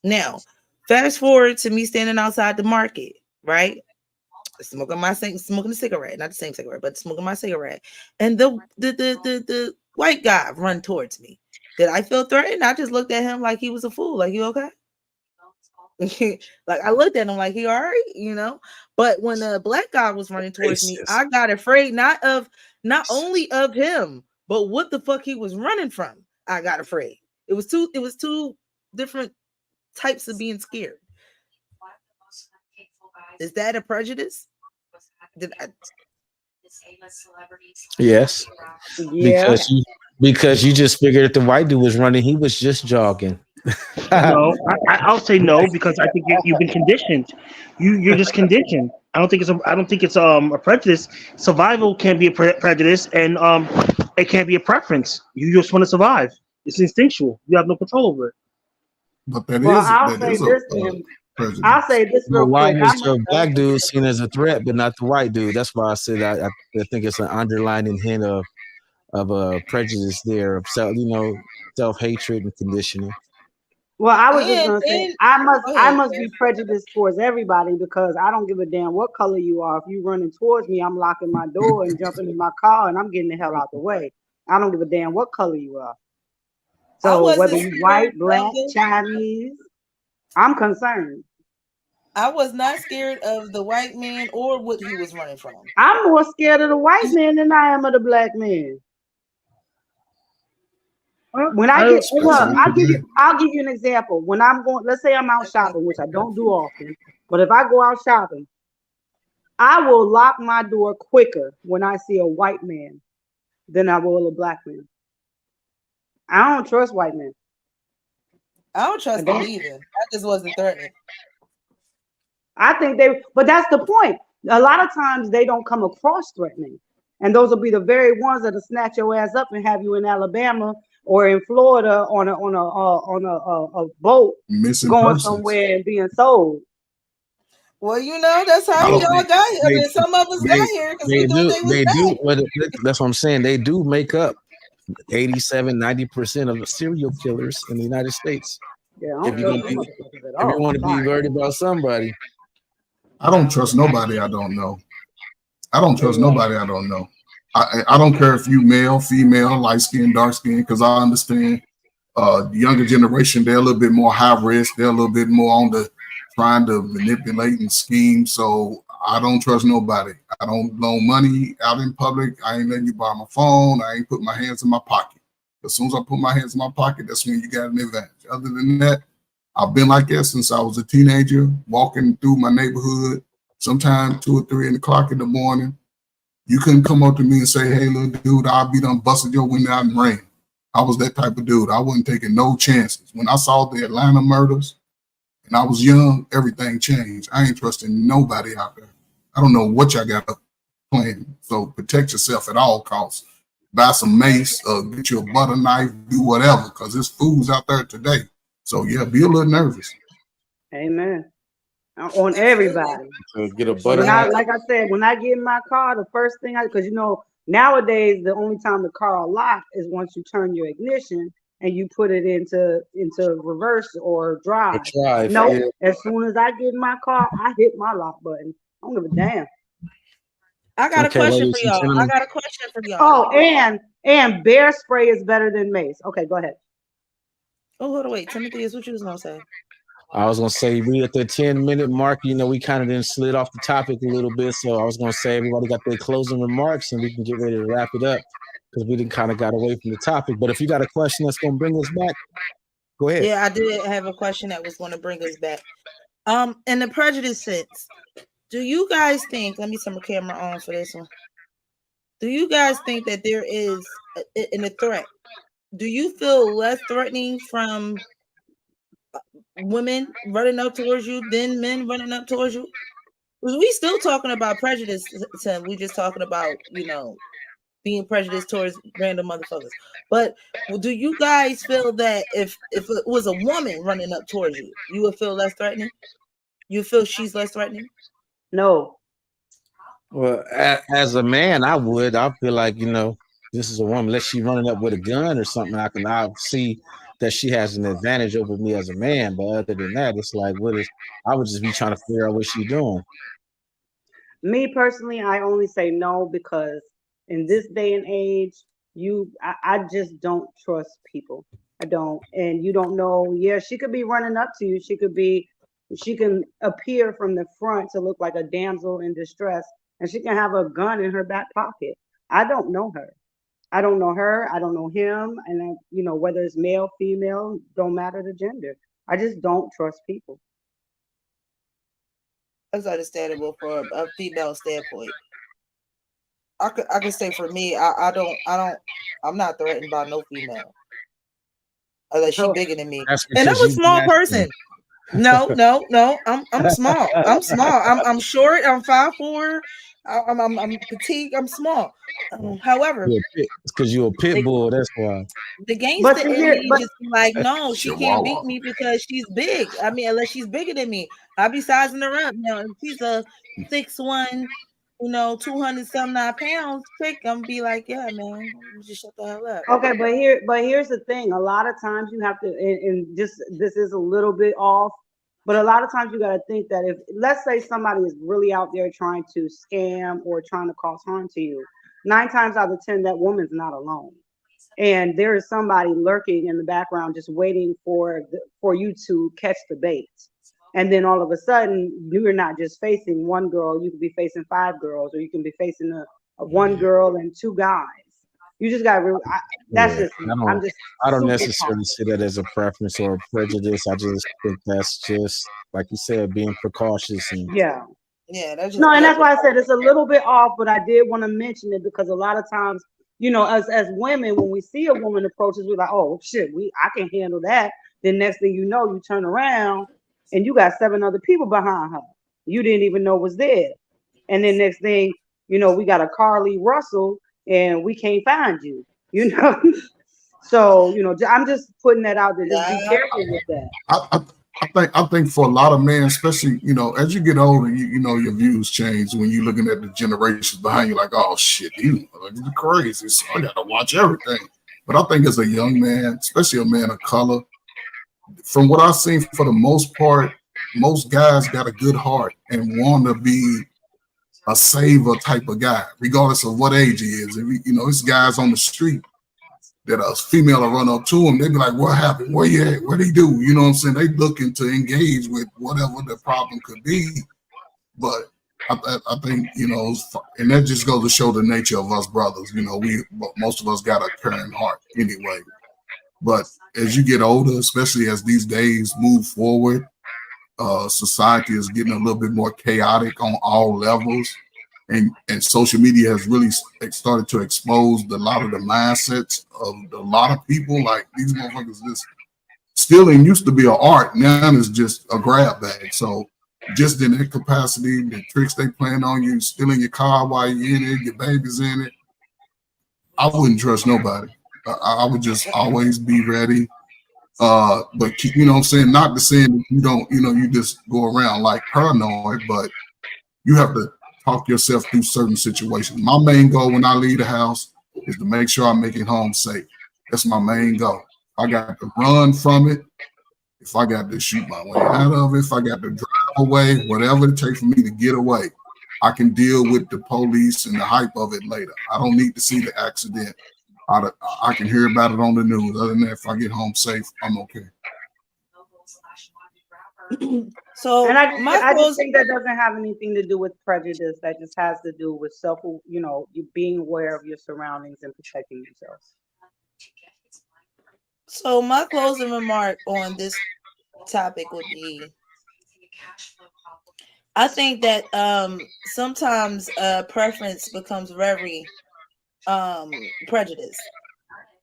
Now, fast forward to me standing outside the market, right? Smoking a cigarette, not the same cigarette, but smoking my cigarette. And the white guy run towards me. Did I feel threatened? I just looked at him like he was a fool. Like, you okay? Like, I looked at him like, he all right, But when the black guy was running towards me, I got afraid not only of him, but what the fuck he was running from. I got afraid. It was two different types of being scared. Is that a prejudice? Yes. Yeah. Because you just figured if the white dude was running, he was just jogging. No, I'll say no because I think you've been conditioned. You're just conditioned. I don't think it's a prejudice. Survival can be a prejudice, and it can't be a preference. You just want to survive. It's instinctual. You have no control over it. But that Well, is I'll say this then. prejudice. I'll say this Well, real why quick. is the black dude seen as a threat, but not the white dude? That's why I said I think it's an underlining hint of a prejudice there, of self-hatred and conditioning. Well, I was just gonna say Go I ahead, must Jeff. be prejudiced towards everybody because I don't give a damn what color you are. If you running towards me, I'm locking my door and jumping in my car and I'm getting the hell out the way. I don't give a damn what color you are. I So wasn't whether you scared white, of black, Chinese, I'm concerned. I was not scared of the white man or what he was running from. I'm more scared of the white man than I am of the black man. When I get look, I'll give you an example. When I'm going, let's say I'm out shopping, which I don't do often, but if I go out shopping, I will lock my door quicker when I see a white man than I will a black man. I don't trust white men. I don't trust them either. I just wasn't threatening. I think but that's the point. A lot of times they don't come across threatening, and those will be the very ones that'll snatch your ass up and have you in Alabama or in Florida on a boat Missing going persons. somewhere and being sold. Well, that's how y'all got here. I mean, some of us got here because we thought they was bad. Well, that's what I'm saying. They do make up 87-90% of the serial killers in the United States. Yeah, I If don't you trust them motherfuckers at all. want to be worried about somebody, I don't trust nobody I don't know. I don't trust nobody I don't know. I don't care if you male, female, light skin, dark skin, because I understand the younger generation, they're a little bit more high risk. They're a little bit more on the trying to manipulate and scheme. So I don't trust nobody. I don't loan money out in public. I ain't letting you borrow my phone. I ain't put my hands in my pocket. As soon as I put my hands in my pocket, that's when you got an advantage. Other than that, I've been like that since I was a teenager, walking through my neighborhood, sometime 2 or 3 o'clock in the morning. You couldn't come up to me and say, hey, little dude, I'll be done busted your window out in rain. I was that type of dude. I wasn't taking no chances. When I saw the Atlanta murders and I was young, everything changed. I ain't trusting nobody out there. I don't know what y'all got planned. So protect yourself at all costs. Buy some mace, get you a butter knife, do whatever, because there's fools out there today. So yeah, be a little nervous. Amen. On everybody. So get a butter When knife. like I said, when I get in my car, the first thing because nowadays the only time the car will lock is once you turn your ignition and you put it into reverse or drive. Drive, Nope. yeah. As soon as I get in my car, I hit my lock button. I don't give a damn. I got a Okay, question for ladies and y'all. I gentlemen. got a question for y'all. Oh, and bear spray is better than mace. Okay, go ahead. Oh, hold on, wait. Timothy, is what you was gonna say. I was gonna say we at the 10-minute mark. You know, we kind of then slid off the topic a little bit. So I was gonna say everybody got their closing remarks, and we can get ready to wrap it up because we didn't kind of got away from the topic. But if you got a question that's gonna bring us back, go ahead. Yeah, I did have a question that was going to bring us back. In the prejudice sense, do you guys think? Let me turn my camera on for this one. Do you guys think that there is in a threat? Do you feel less threatening from women running up towards you than men running up towards you? We still talking about prejudice, Tim. We just talking about, being prejudiced towards random motherfuckers. But do you guys feel that if it was a woman running up towards you, you would feel less threatening? You feel she's less threatening? No. Well, as a man, I feel like, this is a woman. Unless she running up with a gun or something, I'll see that she has an advantage over me as a man. But other than that, it's like, I would just be trying to figure out what she's doing. Me personally, I only say no because in this day and age, I just don't trust people. I don't. And you don't know. Yeah, she could be running up to you. She can appear from the front to look like a damsel in distress, and she can have a gun in her back pocket. I don't know her. I don't know her. I don't know him. And whether it's male, female, don't matter the gender. I just don't trust people. That's understandable for a female standpoint. I could say for me, I'm not threatened by no female unless she's bigger than me. And I'm a small person. No. I'm small. I'm small. I'm short. I'm 5'4". I'm petite. I'm small. However, it's because you're a pit bull. That's why. The gangster in me just be like, no, she can't beat me because she's big. I mean, unless she's bigger than me, I'll be sizing her up. Now, if she's a 6'1", 279 pounds chick, I'm gonna be like, yeah, man, just shut the hell up. Okay, but here's the thing. A lot of times you have to, and just this is a little bit off, but a lot of times you got to think that if, let's say somebody is really out there trying to scam or trying to cause harm to you, 9 times out of 10, that woman's not alone. And there is somebody lurking in the background just waiting for you to catch the bait. And then all of a sudden, you're not just facing one girl, you could be facing 5 girls, or you can be facing a one girl and 2 guys. You just got to, I don't necessarily see that as a preference or a prejudice. I just think that's just, like you said, being precautious. And yeah. That's just, no, and that's why I said it's a little bit off, but I did want to mention it because a lot of times, as women, when we see a woman approach us, we're like, oh shit, I can handle that. Then next thing you know, you turn around and you got 7 other people behind her. You didn't even know was there. And then next thing, we got a Carly Russell and we can't find you, So, I'm just putting that out there. Just be careful with that. I think for a lot of men, especially, as you get older, your views change when you're looking at the generations behind you, like, oh shit, you're crazy. So I gotta watch everything. But I think as a young man, especially a man of color, from what I've seen, for the most part, most guys got a good heart and want to be a saver type of guy, regardless of what age he is. If this guy's on the street that a female will run up to him, they be like, what happened? Where you at? What he do? You know what I'm saying? They looking to engage with whatever the problem could be. But I think, and that just goes to show the nature of us brothers. Most of us got a caring heart anyway. But as you get older, especially as these days move forward, society is getting a little bit more chaotic on all levels. And social media has really started to expose a lot of the mindsets of a lot of people. Like, these motherfuckers, stealing used to be an art. Now it's just a grab bag. So just in that capacity, the tricks they playing on you, stealing your car while you're in it, your baby's in it, I wouldn't trust nobody. I would just always be ready. But keep, what I'm saying, not to say that you don't, you just go around like paranoid, but you have to talk yourself through certain situations. My main goal when I leave the house is to make sure I make it home safe. That's my main goal. I got to run from it, if I got to shoot my way out of it, if I got to drive away, whatever it takes for me to get away, I can deal with the police and the hype of it later. I don't need to see the accident. I can hear about it on the news. Other than that, if I get home safe, I'm okay. So And I my just closing think that doesn't have anything to do with prejudice. That just has to do with you being aware of your surroundings and protecting yourself. so my closing remark on this topic would be, I think that sometimes preference becomes very prejudice.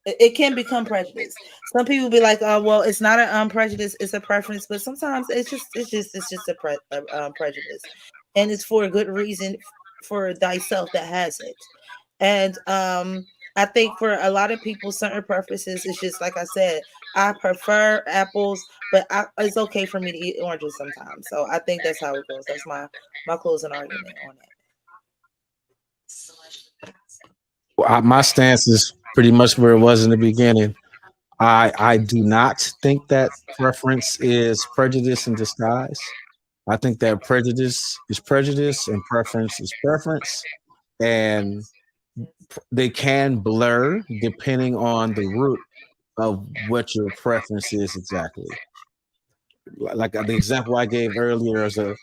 It can become prejudice. Some people be like, "Oh, well, it's not a prejudice; it's a preference." But sometimes it's just a prejudice, and it's for a good reason for thyself that has it. And I think for a lot of people, certain preferences, it's just like I said. I prefer apples, but it's okay for me to eat oranges sometimes. So I think that's how it goes. That's my closing argument on it. My stance is pretty much where it was in the beginning. I do not think that preference is prejudice in disguise. I think that prejudice is prejudice and preference is preference, and they can blur depending on the root of what your preference is exactly. Like the example I gave earlier is a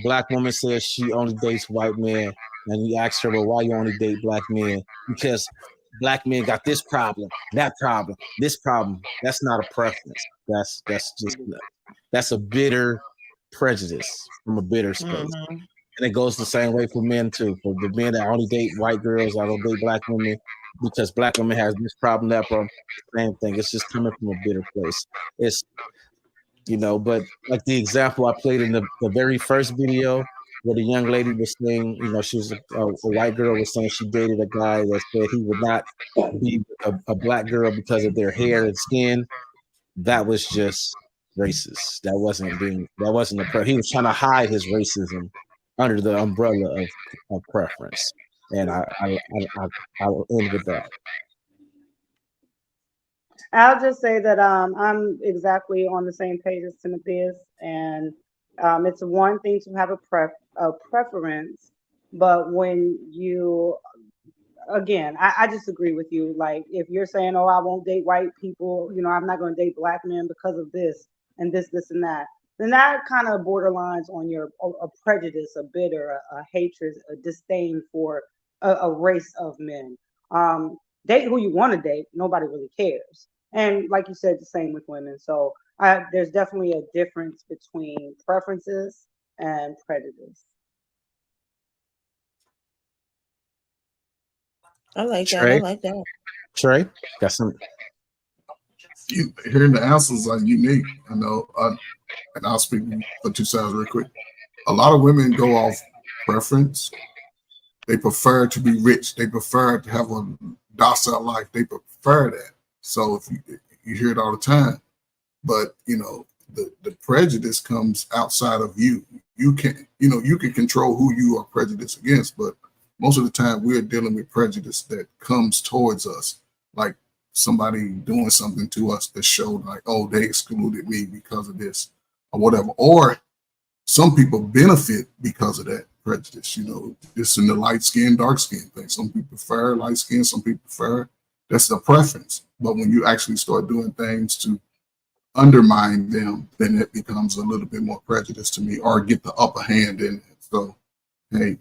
black woman says she only dates white men, and you ask her, well, why you only date black men? Because black men got this problem, that problem, this problem. That's not a preference. That's a bitter prejudice from a bitter space. And it goes the same way for men too. For the men that only date white girls, I don't date black women because black women has this problem, that problem. Same thing. It's just coming from a bitter place. It's but like the example I played in the very first video where the young lady was saying, she was a white girl was saying she dated a guy that said he would not be a black girl because of their hair and skin. That was just racist. That wasn't he was trying to hide his racism under the umbrella of preference. And I'll end with that. I'll just say that I'm exactly on the same page as Timothy is, and it's one thing to have a preference, but when you again, I just agree with you. Like if you're saying, "Oh, I won't date white people," I'm not going to date black men because of this and this, and that, then that kind of borderlines on a prejudice, a bitter, a hatred, a disdain for a race of men. Date who you want to date. Nobody really cares. And like you said, the same with women. So there's definitely a difference between preferences and prejudice. I like Trey? that. Trey, got some. Hearing the answers are unique. And I'll speak for 2 seconds real quick. A lot of women go off preference. They prefer to be rich. They prefer to have a docile life. They prefer that. So if you hear it all the time, but the prejudice comes outside of you. You can control who you are prejudiced against, but most of the time we're dealing with prejudice that comes towards us, like somebody doing something to us that showed like, oh, they excluded me because of this or whatever. Or some people benefit because of that prejudice. It's in the light skin, dark skin thing. Some people prefer light skin, some people prefer. That's the preference. But when you actually start doing things to undermine them, then it becomes a little bit more prejudice to me, or get the upper hand in it. So, hey,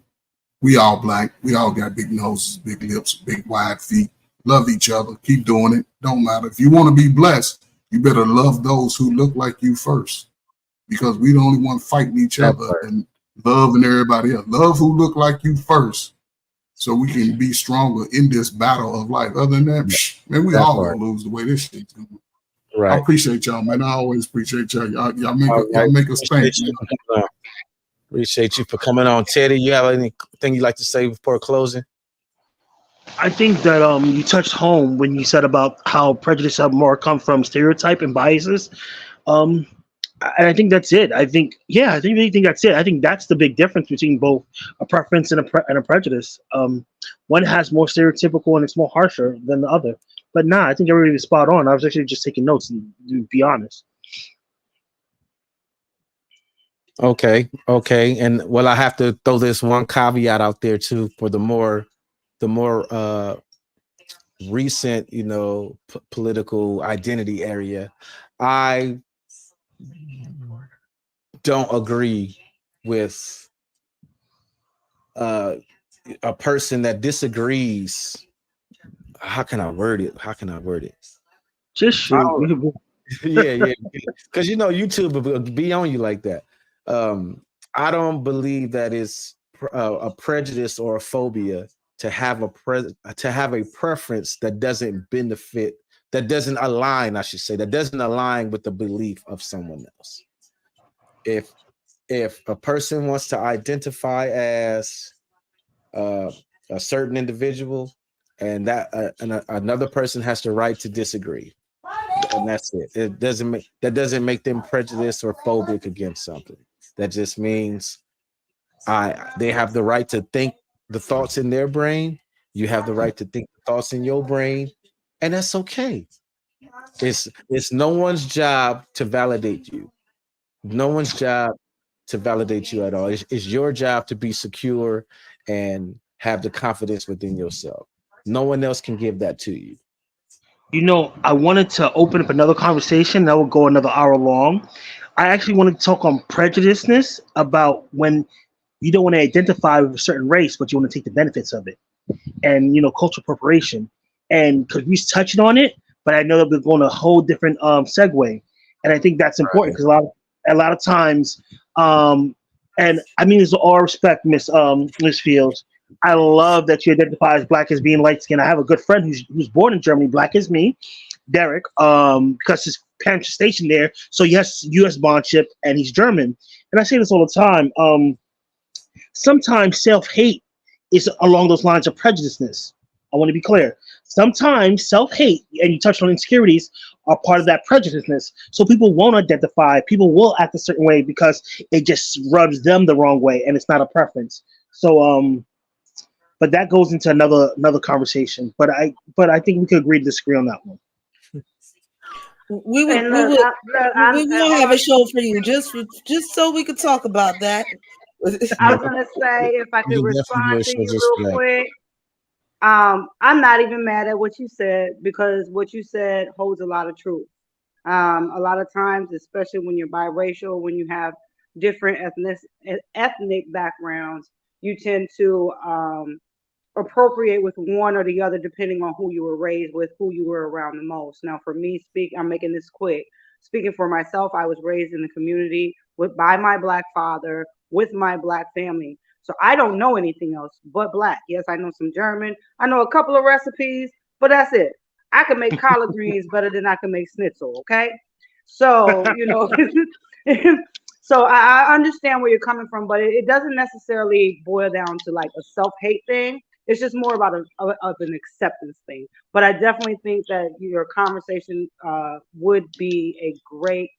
we all black. We all got big noses, big lips, big wide feet. Love each other. Keep doing it. Don't matter. If you want to be blessed, you better love those who look like you first, because we the only one fighting each other and loving everybody else. Love who look like you first, so we can be stronger in this battle of life. Other than that, man, we all gonna lose the way this shit's going. Right. I appreciate y'all, man. I always appreciate y'all. Y'all make us think, man. Appreciate you for coming on. Teddy, you have anything you'd like to say before closing? I think that you touched home when you said about how prejudice have more come from stereotype and biases. And I think that's it. I think, yeah, I think really think that's it. I think that's the big difference between both a preference and a prejudice. One has more stereotypical and it's more harsher than the other. But nah, I think everybody was spot on. I was actually just taking notes and to be honest. Okay, okay, and well, I have to throw this one caveat out there too for the more recent, political identity area. I don't agree with uh, a person that disagrees. How can I word it? Just shoot. Yeah, because YouTube will be on you like that. I don't believe that it's a prejudice or a phobia to have a preference that doesn't benefit, that doesn't align, I should say, that doesn't align with the belief of someone else. If a person wants to identify as a certain individual, and another person has the right to disagree, and that's it. That doesn't make them prejudiced or phobic against something. That just means they have the right to think the thoughts in their brain. You have the right to think the thoughts in your brain, and that's okay. It's no one's job to validate you. No one's job to validate you at all. It's your job to be secure and have the confidence within yourself. No one else can give that to you. I wanted to open up another conversation that will go another hour long. I actually wanted to talk on prejudiceness about when you don't want to identify with a certain race, but you want to take the benefits of it, and cultural appropriation. And because we touched on it, but I know that we're going a whole different segue, and I think that's important because a lot of times, and I mean this with all respect, Miss Fields. I love that you identify as black as being light skinned. I have a good friend who's born in Germany, black as me, Derek, because his parents are stationed there. So yes, U.S. bondship, and he's German. And I say this all the time. Sometimes self-hate is along those lines of prejudiceness. I want to be clear. Sometimes self-hate, and you touched on insecurities, are part of that prejudiceness. So people won't identify, people will act a certain way because it just rubs them the wrong way, and it's not a preference. So, but that goes into another conversation. But I think we could agree to disagree on that one. We will have a show for you just so we could talk about that. I was gonna say, if I could respond to you real quick. I'm not even mad at what you said, because what you said holds a lot of truth. A lot of times, especially when you're biracial, when you have different ethnic backgrounds, you tend to appropriate with one or the other depending on who you were raised with, who you were around the most. Now, for me, I'm making this quick. Speaking for myself, I was raised in the community by my black father, with my black family. So I don't know anything else but black. Yes, I know some German. I know a couple of recipes, but that's it. I can make collard greens better than I can make schnitzel. Okay. So, so I understand where you're coming from, but it doesn't necessarily boil down to like a self-hate thing. It's just more about an acceptance thing. But I definitely think that your conversation would be a great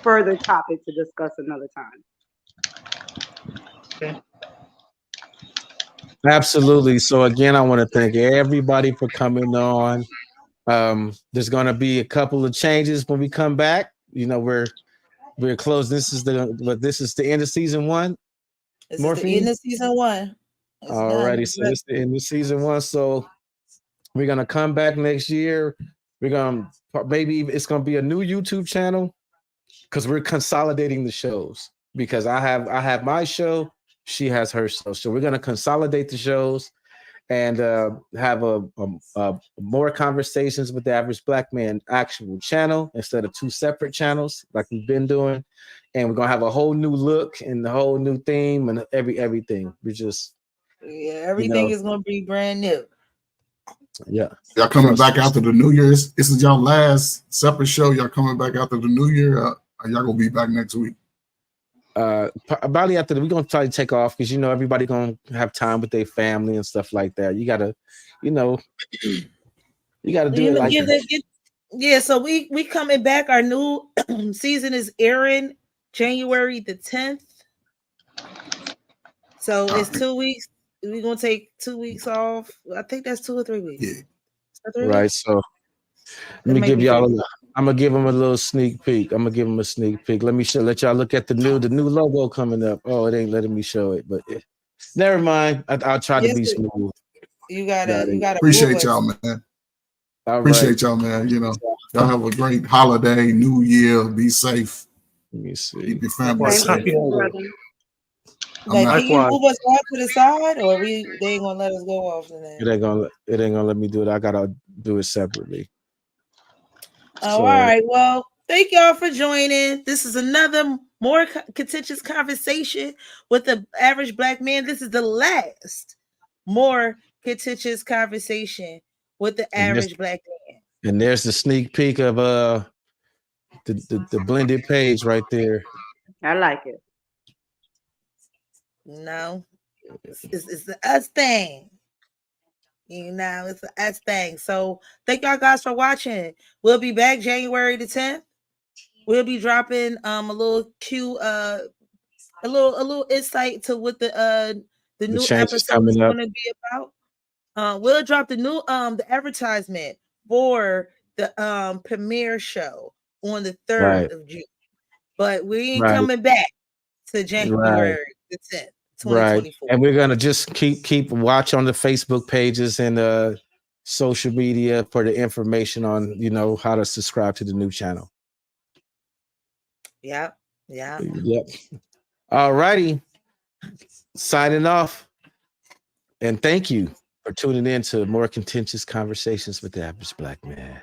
further topic to discuss another time. Okay. Absolutely. So again, I want to thank everybody for coming on. There's going to be a couple of changes when we come back. We're closed. This is the end of season 1. This is the end of season 1. Alrighty, so this is the end of season 1. So we're gonna come back next year. We're gonna maybe it's gonna be a new YouTube channel because we're consolidating the shows. Because I have my show, she has her show. So we're gonna consolidate the shows and have a more conversations with the average black man actual channel instead of 2 separate channels like we've been doing. And we're gonna have a whole new look and a whole new theme and everything. We just everything is gonna be brand new. Yeah. Y'all coming back after the New Year's? This is y'all last separate show. Y'all coming back after the New Year? Or y'all gonna be back next week? Probably after we're gonna try to take off because everybody gonna have time with their family and stuff like that. You gotta do it like Yeah, so we coming back. Our new season is airing January the 10th. So it's 2 weeks. We're gonna take 2 weeks off. I think that's 2 or 3 weeks. Yeah. Is that 3 Right. weeks? So let me give y'all. I'm gonna give them a little sneak peek. I'm gonna give them a sneak peek. Let me let y'all look at the new logo coming up. Oh, it ain't letting me show it, but never mind. I'll try to be smooth. You gotta Appreciate y'all, man. All Appreciate right. y'all, man. You know, y'all have a great holiday, New Year. Be safe. Let me see. Keep your family Thank safe. you, brother. Like, can you Likewise. move us off to the side, or they ain't gonna let us go off the It ain't gonna let me do it. I gotta do it separately. All right. Well, thank y'all for joining. This is another more contentious conversation with the average black man. This is the last more contentious conversation with the average black man. And there's the sneak peek of the blended page right there. I like it. No, it's the us thing. You know, it's the us thing. So thank y'all guys for watching. We'll be back January the 10th. We'll be dropping a little a little insight to what the new changes episode is coming up. going to be about. We'll drop the new the advertisement for the premiere show on the 3rd of June. But we ain't coming back to January the 10th, 2024. And we're gonna just keep watch on the Facebook pages and social media for the information on how to subscribe to the new channel. Yep. All righty. Signing off. And thank you for tuning in to More Contentious Conversations with the Average Black Man.